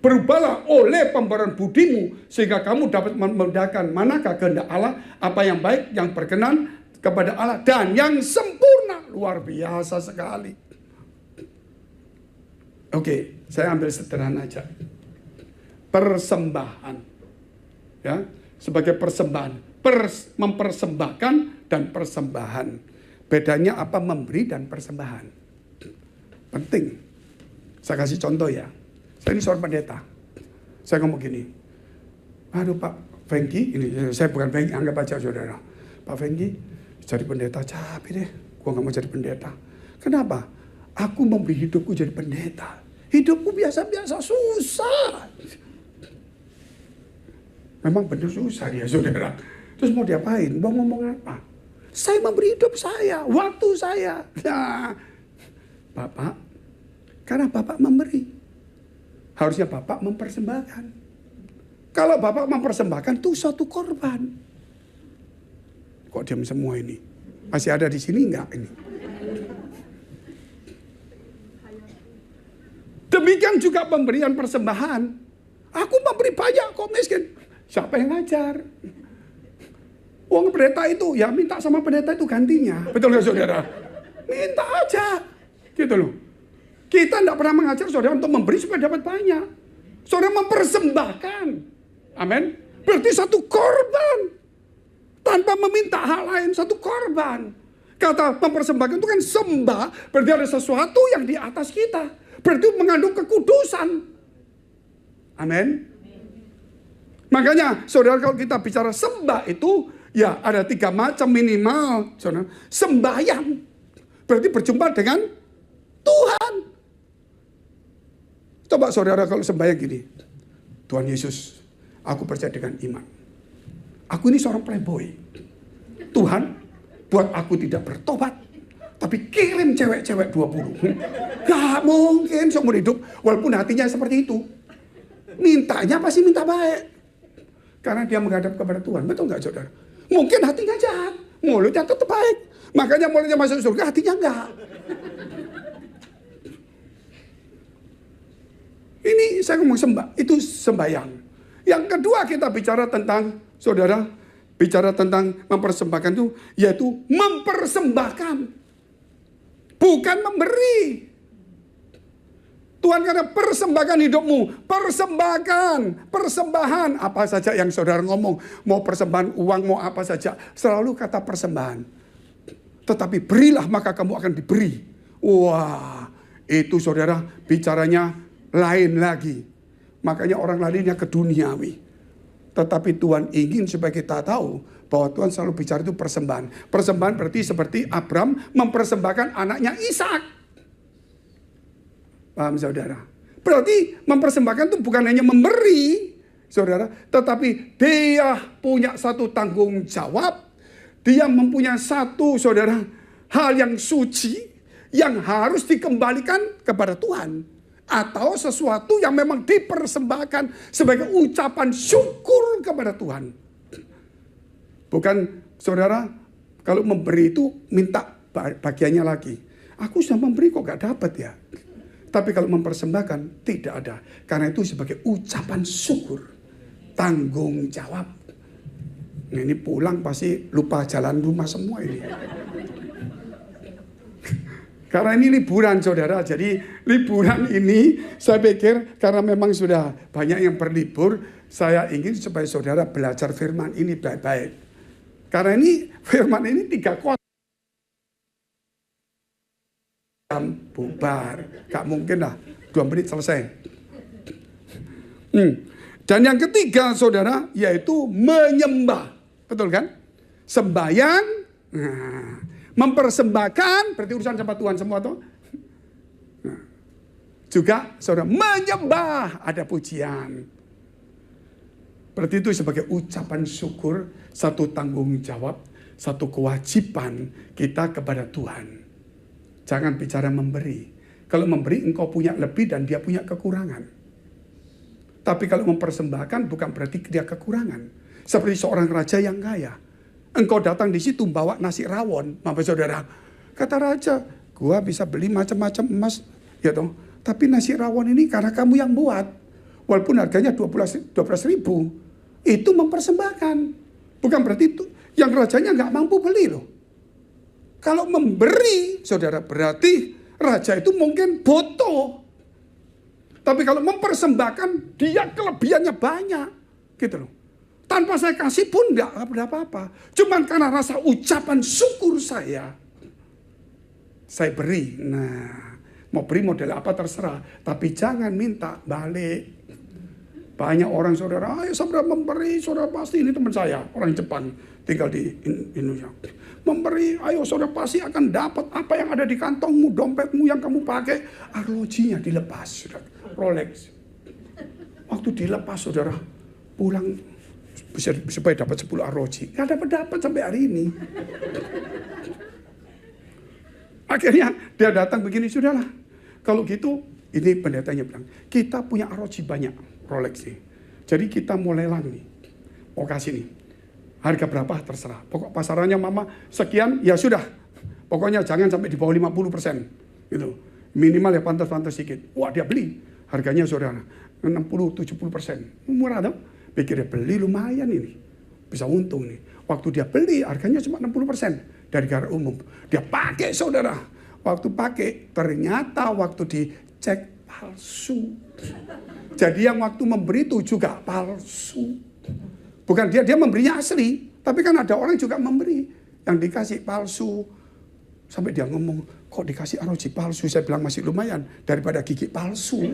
Berubahlah oleh pembaruan budimu, sehingga kamu dapat membedakan manakah kehendak Allah, apa yang baik, yang berkenan kepada Allah, dan yang sempurna. Luar biasa sekali. Oke, saya ambil sederhana aja. Persembahan. Ya, sebagai persembahan. Mempersembahkan dan persembahan. Bedanya apa memberi dan persembahan? Penting. Saya kasih contoh ya. Saya ini seorang pendeta. Saya ngomong gini. Aduh Pak Fengki, ini saya bukan Fengki, anggap aja saudara. Pak Fengki, jadi pendeta capek deh. Gua gak mau jadi pendeta. Kenapa? Aku memberi hidupku jadi pendeta. Hidupku biasa-biasa, susah. Memang benar susah ya saudara. Terus mau diapain? Mau ngomong apa? Saya memberi hidup saya, waktu saya. Nah, Bapak, karena Bapak memberi. Harusnya Bapak mempersembahkan. Kalau Bapak mempersembahkan itu suatu korban. Kok diam semua ini? Masih ada di sini enggak ini? Demikian juga pemberian persembahan. Aku memberi banyak kok miskin. Siapa yang ngajar? Uang pendeta itu, ya minta sama pendeta itu gantinya. Betul nggak saudara? Minta aja. Gitu loh. Kita tidak pernah mengajar saudara untuk memberi supaya dapat banyak. Saudara mempersembahkan. Amin. Berarti satu korban. Tanpa meminta hal lain, satu korban. Kata mempersembahkan itu kan sembah. Berarti ada sesuatu yang di atas kita. Berarti mengandung kekudusan. Amin. Makanya saudara kalau kita bicara sembah itu, ya ada 3 macam minimal. Saudara. Sembahyang. Berarti berjumpa dengan Tuhan. Coba saudara kalau sembahyang gini. Tuhan Yesus, aku percaya dengan iman. Aku ini seorang playboy. Tuhan, buat aku tidak bertobat. Tapi kirim cewek-cewek 20. Gak mungkin seumur hidup. Walaupun hatinya seperti itu. Mintanya pasti minta baik. Karena dia menghadap kepada Tuhan. Betul gak saudara? Mungkin hatinya jahat. Mulutnya tetap baik. Makanya mulutnya masuk surga, hatinya enggak. Ini saya ngomong sembah, itu sembahyang. Yang kedua kita bicara tentang, saudara, bicara tentang mempersembahkan itu, yaitu mempersembahkan. Bukan memberi. Tuhan kata persembahkan hidupmu, persembahkan, persembahan. Apa saja yang saudara ngomong, mau persembahan uang, mau apa saja. Selalu kata persembahan. Tetapi berilah maka kamu akan diberi. Wah, itu saudara bicaranya lain lagi. Makanya orang larinya ke duniawi. Tetapi Tuhan ingin supaya kita tahu bahwa Tuhan selalu bicara itu persembahan. Persembahan berarti seperti Abraham mempersembahkan anaknya Ishak. Paham saudara? Berarti mempersembahkan itu bukan hanya memberi, saudara, tetapi dia punya satu tanggung jawab. Dia mempunyai satu, saudara, hal yang suci yang harus dikembalikan kepada Tuhan. Atau sesuatu yang memang dipersembahkan sebagai ucapan syukur kepada Tuhan. Bukan saudara, kalau memberi itu minta bagiannya lagi. Aku sudah memberi kok gak dapat ya. Tapi kalau mempersembahkan tidak ada. Karena itu sebagai ucapan syukur. Tanggung jawab. Nah, ini pulang pasti lupa jalan rumah semua ini. Karena ini liburan saudara, jadi liburan ini saya pikir karena memang sudah banyak yang berlibur, saya ingin supaya saudara belajar firman ini baik-baik. Karena ini firman ini 3 kota. Bubar, gak mungkin lah 2 menit selesai. Dan yang ketiga saudara, yaitu menyembah. Betul kan? Sembahyang. Nah, mempersembahkan, berarti urusan sama Tuhan semua tuh. Nah, juga saudara menyembah, ada pujian. Berarti itu sebagai ucapan syukur, satu tanggung jawab, satu kewajiban kita kepada Tuhan. Jangan bicara memberi. Kalau memberi engkau punya lebih dan dia punya kekurangan. Tapi kalau mempersembahkan bukan berarti dia kekurangan. Seperti seorang raja yang kaya. Engkau datang di situ bawa nasi rawon, Bapak Saudara. Kata raja, gua bisa beli macam-macam emas, ya toh. Tapi nasi rawon ini karena kamu yang buat. Walaupun harganya 12 ribu. Itu mempersembahkan. Bukan berarti itu yang rajanya nggak mampu beli loh. Kalau memberi, saudara, berarti raja itu mungkin butuh. Tapi kalau mempersembahkan, dia kelebihannya banyak. Gitu loh. Tanpa saya kasih pun nggak ada apa-apa. Cuman karena rasa ucapan syukur saya beri. Nah, mau beri model apa terserah. Tapi jangan minta balik. Banyak orang saudara, ayo saudara memberi, saudara pasti, ini teman saya, orang Jepang, tinggal di Indonesia. Memberi, ayo saudara pasti akan dapat apa yang ada di kantongmu, dompetmu yang kamu pakai. Arlojinya dilepas, saudara, Rolex. Waktu dilepas saudara, pulang supaya dapat 10 arloji. Nggak dapat sampai hari ini. Akhirnya dia datang begini, sudahlah. Kalau gitu, ini pendetanya bilang, kita punya arloji banyak. Rolex nih. Jadi kita mau lelang nih. Mau kasih nih. Harga berapa terserah. Pokok pasarannya mama sekian, ya sudah. Pokoknya jangan sampai di bawah 50%. Gitu. Minimal ya pantas-pantas sedikit. Wah dia beli. Harganya saudara 60-70%. Murah dong. Pikir dia beli lumayan ini. Bisa untung nih. Waktu dia beli harganya cuma 60% dari harga umum. Dia pakai saudara. Waktu pakai ternyata waktu dicek palsu. Jadi yang waktu memberi itu juga palsu. Bukan dia memberinya asli. Tapi kan ada orang juga memberi. Yang dikasih palsu. Sampai dia ngomong, kok dikasih arloji palsu? Saya bilang masih lumayan daripada gigi palsu.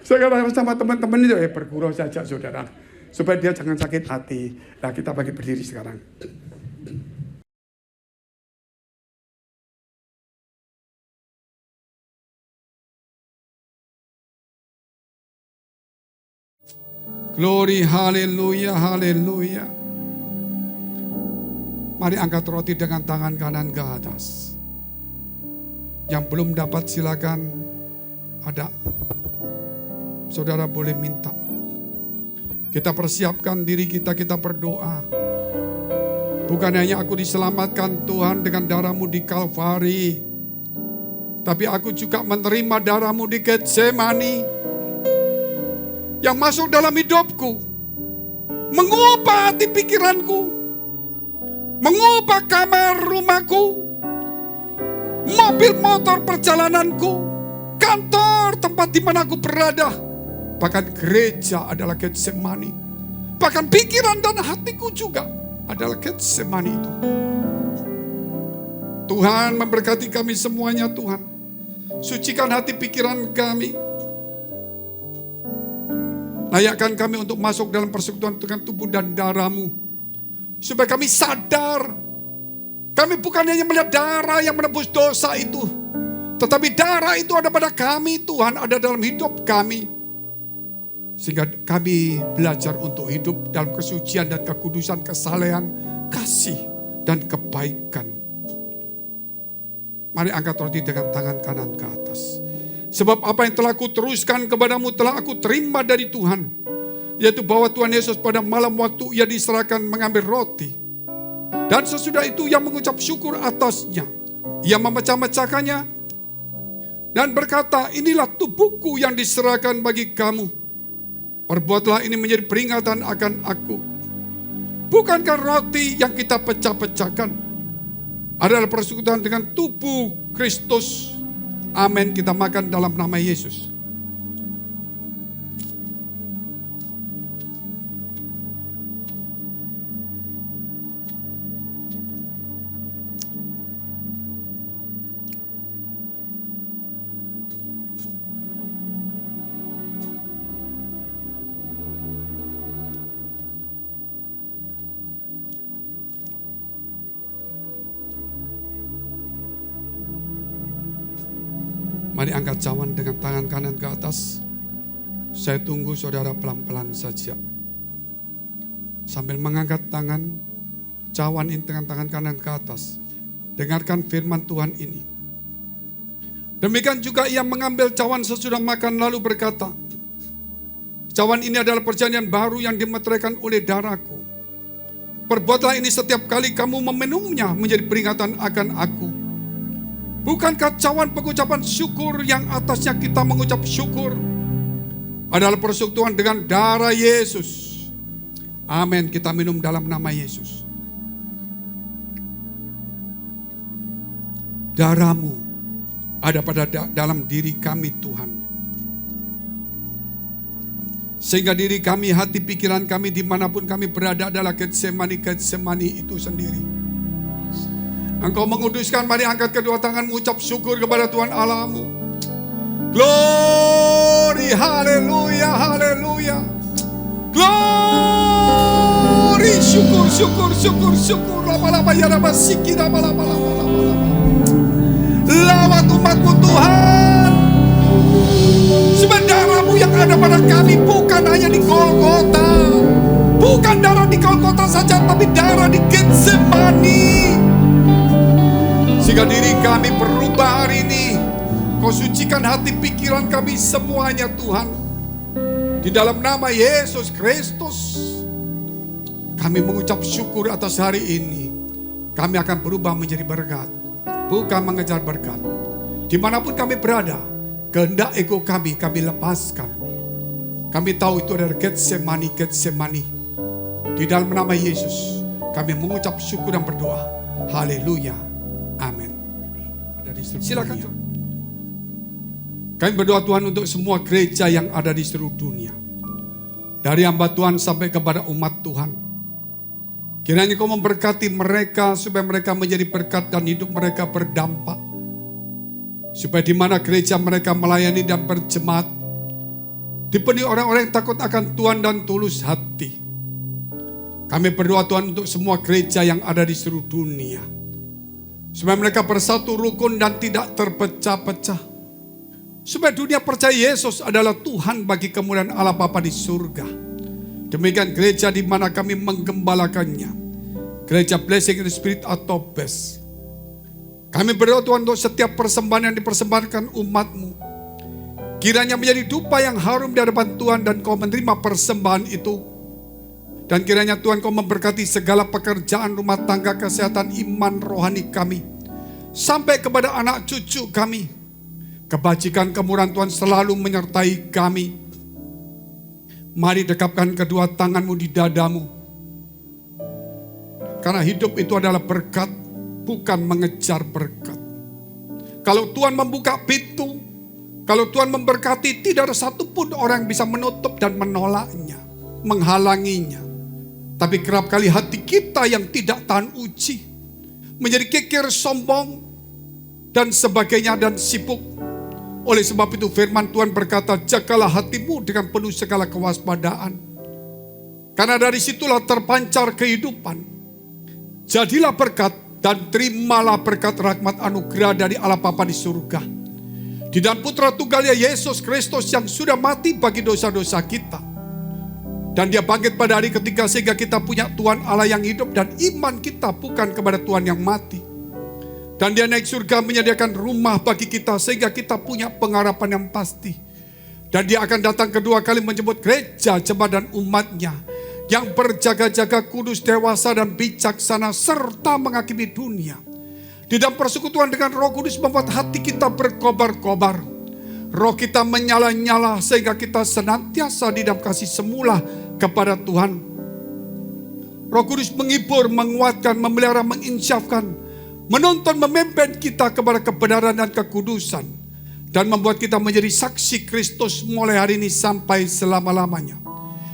Saya katakan sama teman-teman itu, bergurau saja saudara. Supaya dia jangan sakit hati. Nah kita bagi berdiri sekarang. Glory, haleluya, haleluya. Mari angkat roti dengan tangan kanan ke atas. Yang belum dapat silakan, ada. Saudara boleh minta. Kita persiapkan diri kita berdoa. Bukan hanya aku diselamatkan Tuhan dengan darah-Mu di Kalvari. Tapi aku juga menerima darah-Mu di Getsemani. Yang masuk dalam hidupku, mengubah hati pikiranku, mengubah kamar rumahku, mobil motor perjalananku, kantor tempat di mana aku berada, bahkan gereja adalah Getsemani, bahkan pikiran dan hatiku juga adalah Getsemani itu. Tuhan memberkati kami semuanya Tuhan, sucikan hati pikiran kami. Layakkan kami untuk masuk dalam persekutuan dengan tubuh dan darah-Mu. Supaya kami sadar. Kami bukan hanya melihat darah yang menebus dosa itu. Tetapi darah itu ada pada kami Tuhan. Ada dalam hidup kami. Sehingga kami belajar untuk hidup dalam kesucian dan kekudusan, kesalehan, kasih dan kebaikan. Mari angkat roti dengan tangan kanan ke atas. Sebab apa yang telah kuteruskan kepadamu telah aku terima dari Tuhan. Yaitu bahwa Tuhan Yesus pada malam waktu ia diserahkan mengambil roti. Dan sesudah itu ia mengucap syukur atasnya. Ia memecah-mecahkannya. Dan berkata, inilah tubuhku yang diserahkan bagi kamu. Perbuatlah ini menjadi peringatan akan aku. Bukankah roti yang kita pecah-pecahkan adalah persekutuan dengan tubuh Kristus? Amin, kita makan dalam nama Yesus. Mari angkat cawan dengan tangan kanan ke atas. Saya tunggu saudara pelan-pelan saja. Sambil mengangkat tangan, cawan ini dengan tangan kanan ke atas. Dengarkan firman Tuhan ini. Demikian juga ia mengambil cawan sesudah makan lalu berkata, cawan ini adalah perjanjian baru yang dimeteraikan oleh darahku. Perbuatlah ini setiap kali kamu meminumnya menjadi peringatan akan aku. Bukankah cawan pengucapan syukur yang atasnya kita mengucap syukur adalah persekutuan dengan darah Yesus. Amin. Kita minum dalam nama Yesus. Darah-Mu ada pada dalam diri kami Tuhan. Sehingga diri kami, hati, pikiran kami dimanapun kami berada adalah Getsemani itu sendiri. Engkau menguduskan, mari angkat kedua tangan mengucap syukur kepada Tuhan Allahmu. Glory, haleluya, haleluya. Glory, syukur, syukur, syukur, syukur. Lama-lama ya lama siki, lama-lama. Lawat umatmu Tuhan. Sebab darah-Mu yang ada pada kami bukan hanya di Golgota. Bukan darah di Golgota saja, tapi darah di Getsemani. Sehingga diri kami berubah hari ini. Kau sucikan hati pikiran kami semuanya Tuhan. Di dalam nama Yesus Kristus, kami mengucap syukur atas hari ini. Kami akan berubah menjadi berkat, bukan mengejar berkat. Dimanapun kami berada, kehendak ego kami lepaskan. Kami tahu itu adalah Getsemani. Di dalam nama Yesus, kami mengucap syukur dan berdoa. Haleluya. Amin. Silakan. Kami berdoa Tuhan untuk semua gereja yang ada di seluruh dunia. Dari hamba Tuhan sampai kepada umat Tuhan. Kiranya Kau memberkati mereka supaya mereka menjadi berkat dan hidup mereka berdampak. Supaya di mana gereja mereka melayani dan berjemaat, dipenuhi orang-orang yang takut akan Tuhan dan tulus hati. Kami berdoa Tuhan untuk semua gereja yang ada di seluruh dunia. Supaya mereka bersatu rukun dan tidak terpecah-pecah. Supaya dunia percaya Yesus adalah Tuhan bagi kemuliaan Allah Bapa di surga. Demikian gereja di mana kami menggembalakannya. Gereja Blessing in the Spirit atau BES. Kami berdoa Tuhan untuk setiap persembahan yang dipersembahkan umat-Mu. Kiranya menjadi dupa yang harum di hadapan Tuhan dan Kau menerima persembahan itu. Dan kiranya Tuhan Kau memberkati segala pekerjaan rumah tangga, kesehatan, iman, rohani kami. Sampai kepada anak cucu kami. Kebajikan kemurahan Tuhan selalu menyertai kami. Mari dekapkan kedua tangan-Mu di dadamu. Karena hidup itu adalah berkat, bukan mengejar berkat. Kalau Tuhan membuka pintu, kalau Tuhan memberkati, tidak ada satupun orang yang bisa menutup dan menolaknya, menghalanginya. Tapi kerap kali hati kita yang tidak tahan uji, menjadi kikir, sombong, dan sebagainya, dan sibuk. Oleh sebab itu firman Tuhan berkata, jagalah hatimu dengan penuh segala kewaspadaan. Karena dari situlah terpancar kehidupan. Jadilah berkat dan terimalah berkat rahmat anugerah dari Allah Bapa di surga. Di dalam Putra Tunggalnya Yesus Kristus yang sudah mati bagi dosa-dosa kita. Dan Dia bangkit pada hari ketiga sehingga kita punya Tuhan Allah yang hidup dan iman kita bukan kepada Tuhan yang mati. Dan Dia naik surga menyediakan rumah bagi kita sehingga kita punya pengharapan yang pasti. Dan Dia akan datang kedua kali menjemput gereja, jemaat dan umatnya yang berjaga-jaga, kudus, dewasa dan bijaksana serta menghakimi dunia. Di dalam persekutuan dengan Roh Kudus membuat hati kita berkobar-kobar. Roh kita menyala-nyala sehingga kita senantiasa di dalam kasih semula kepada Tuhan. Roh Kudus menghibur, menguatkan, memelihara, menginsyafkan, menuntun, memimpin kita kepada kebenaran dan kekudusan. Dan membuat kita menjadi saksi Kristus mulai hari ini sampai selama-lamanya.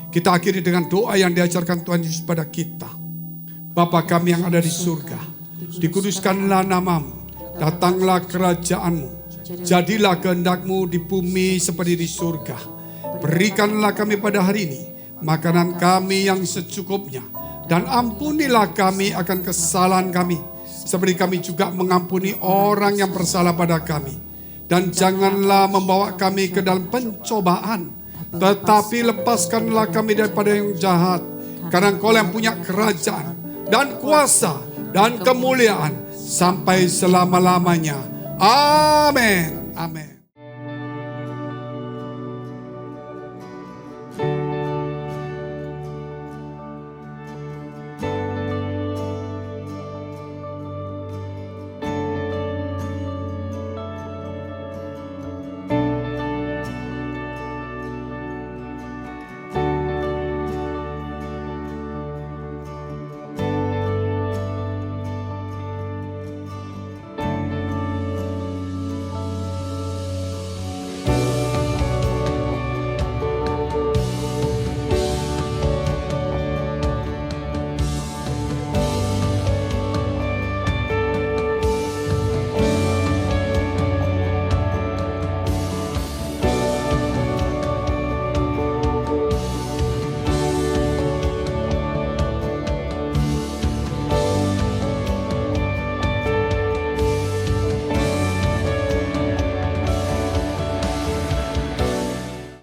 Kita akhiri dengan doa yang diajarkan Tuhan Yesus pada kita. Bapa kami yang ada di surga, dikuduskanlah nama-Mu, datanglah kerajaan-Mu, jadilah kehendak-Mu di bumi seperti di surga. Berikanlah kami pada hari ini makanan kami yang secukupnya, dan ampunilah kami akan kesalahan kami, seperti kami juga mengampuni orang yang bersalah pada kami. Dan janganlah membawa kami ke dalam pencobaan, tetapi lepaskanlah kami daripada yang jahat. Karena Engkau yang punya kerajaan dan kuasa dan kemuliaan sampai selama-lamanya. Amin. Amin.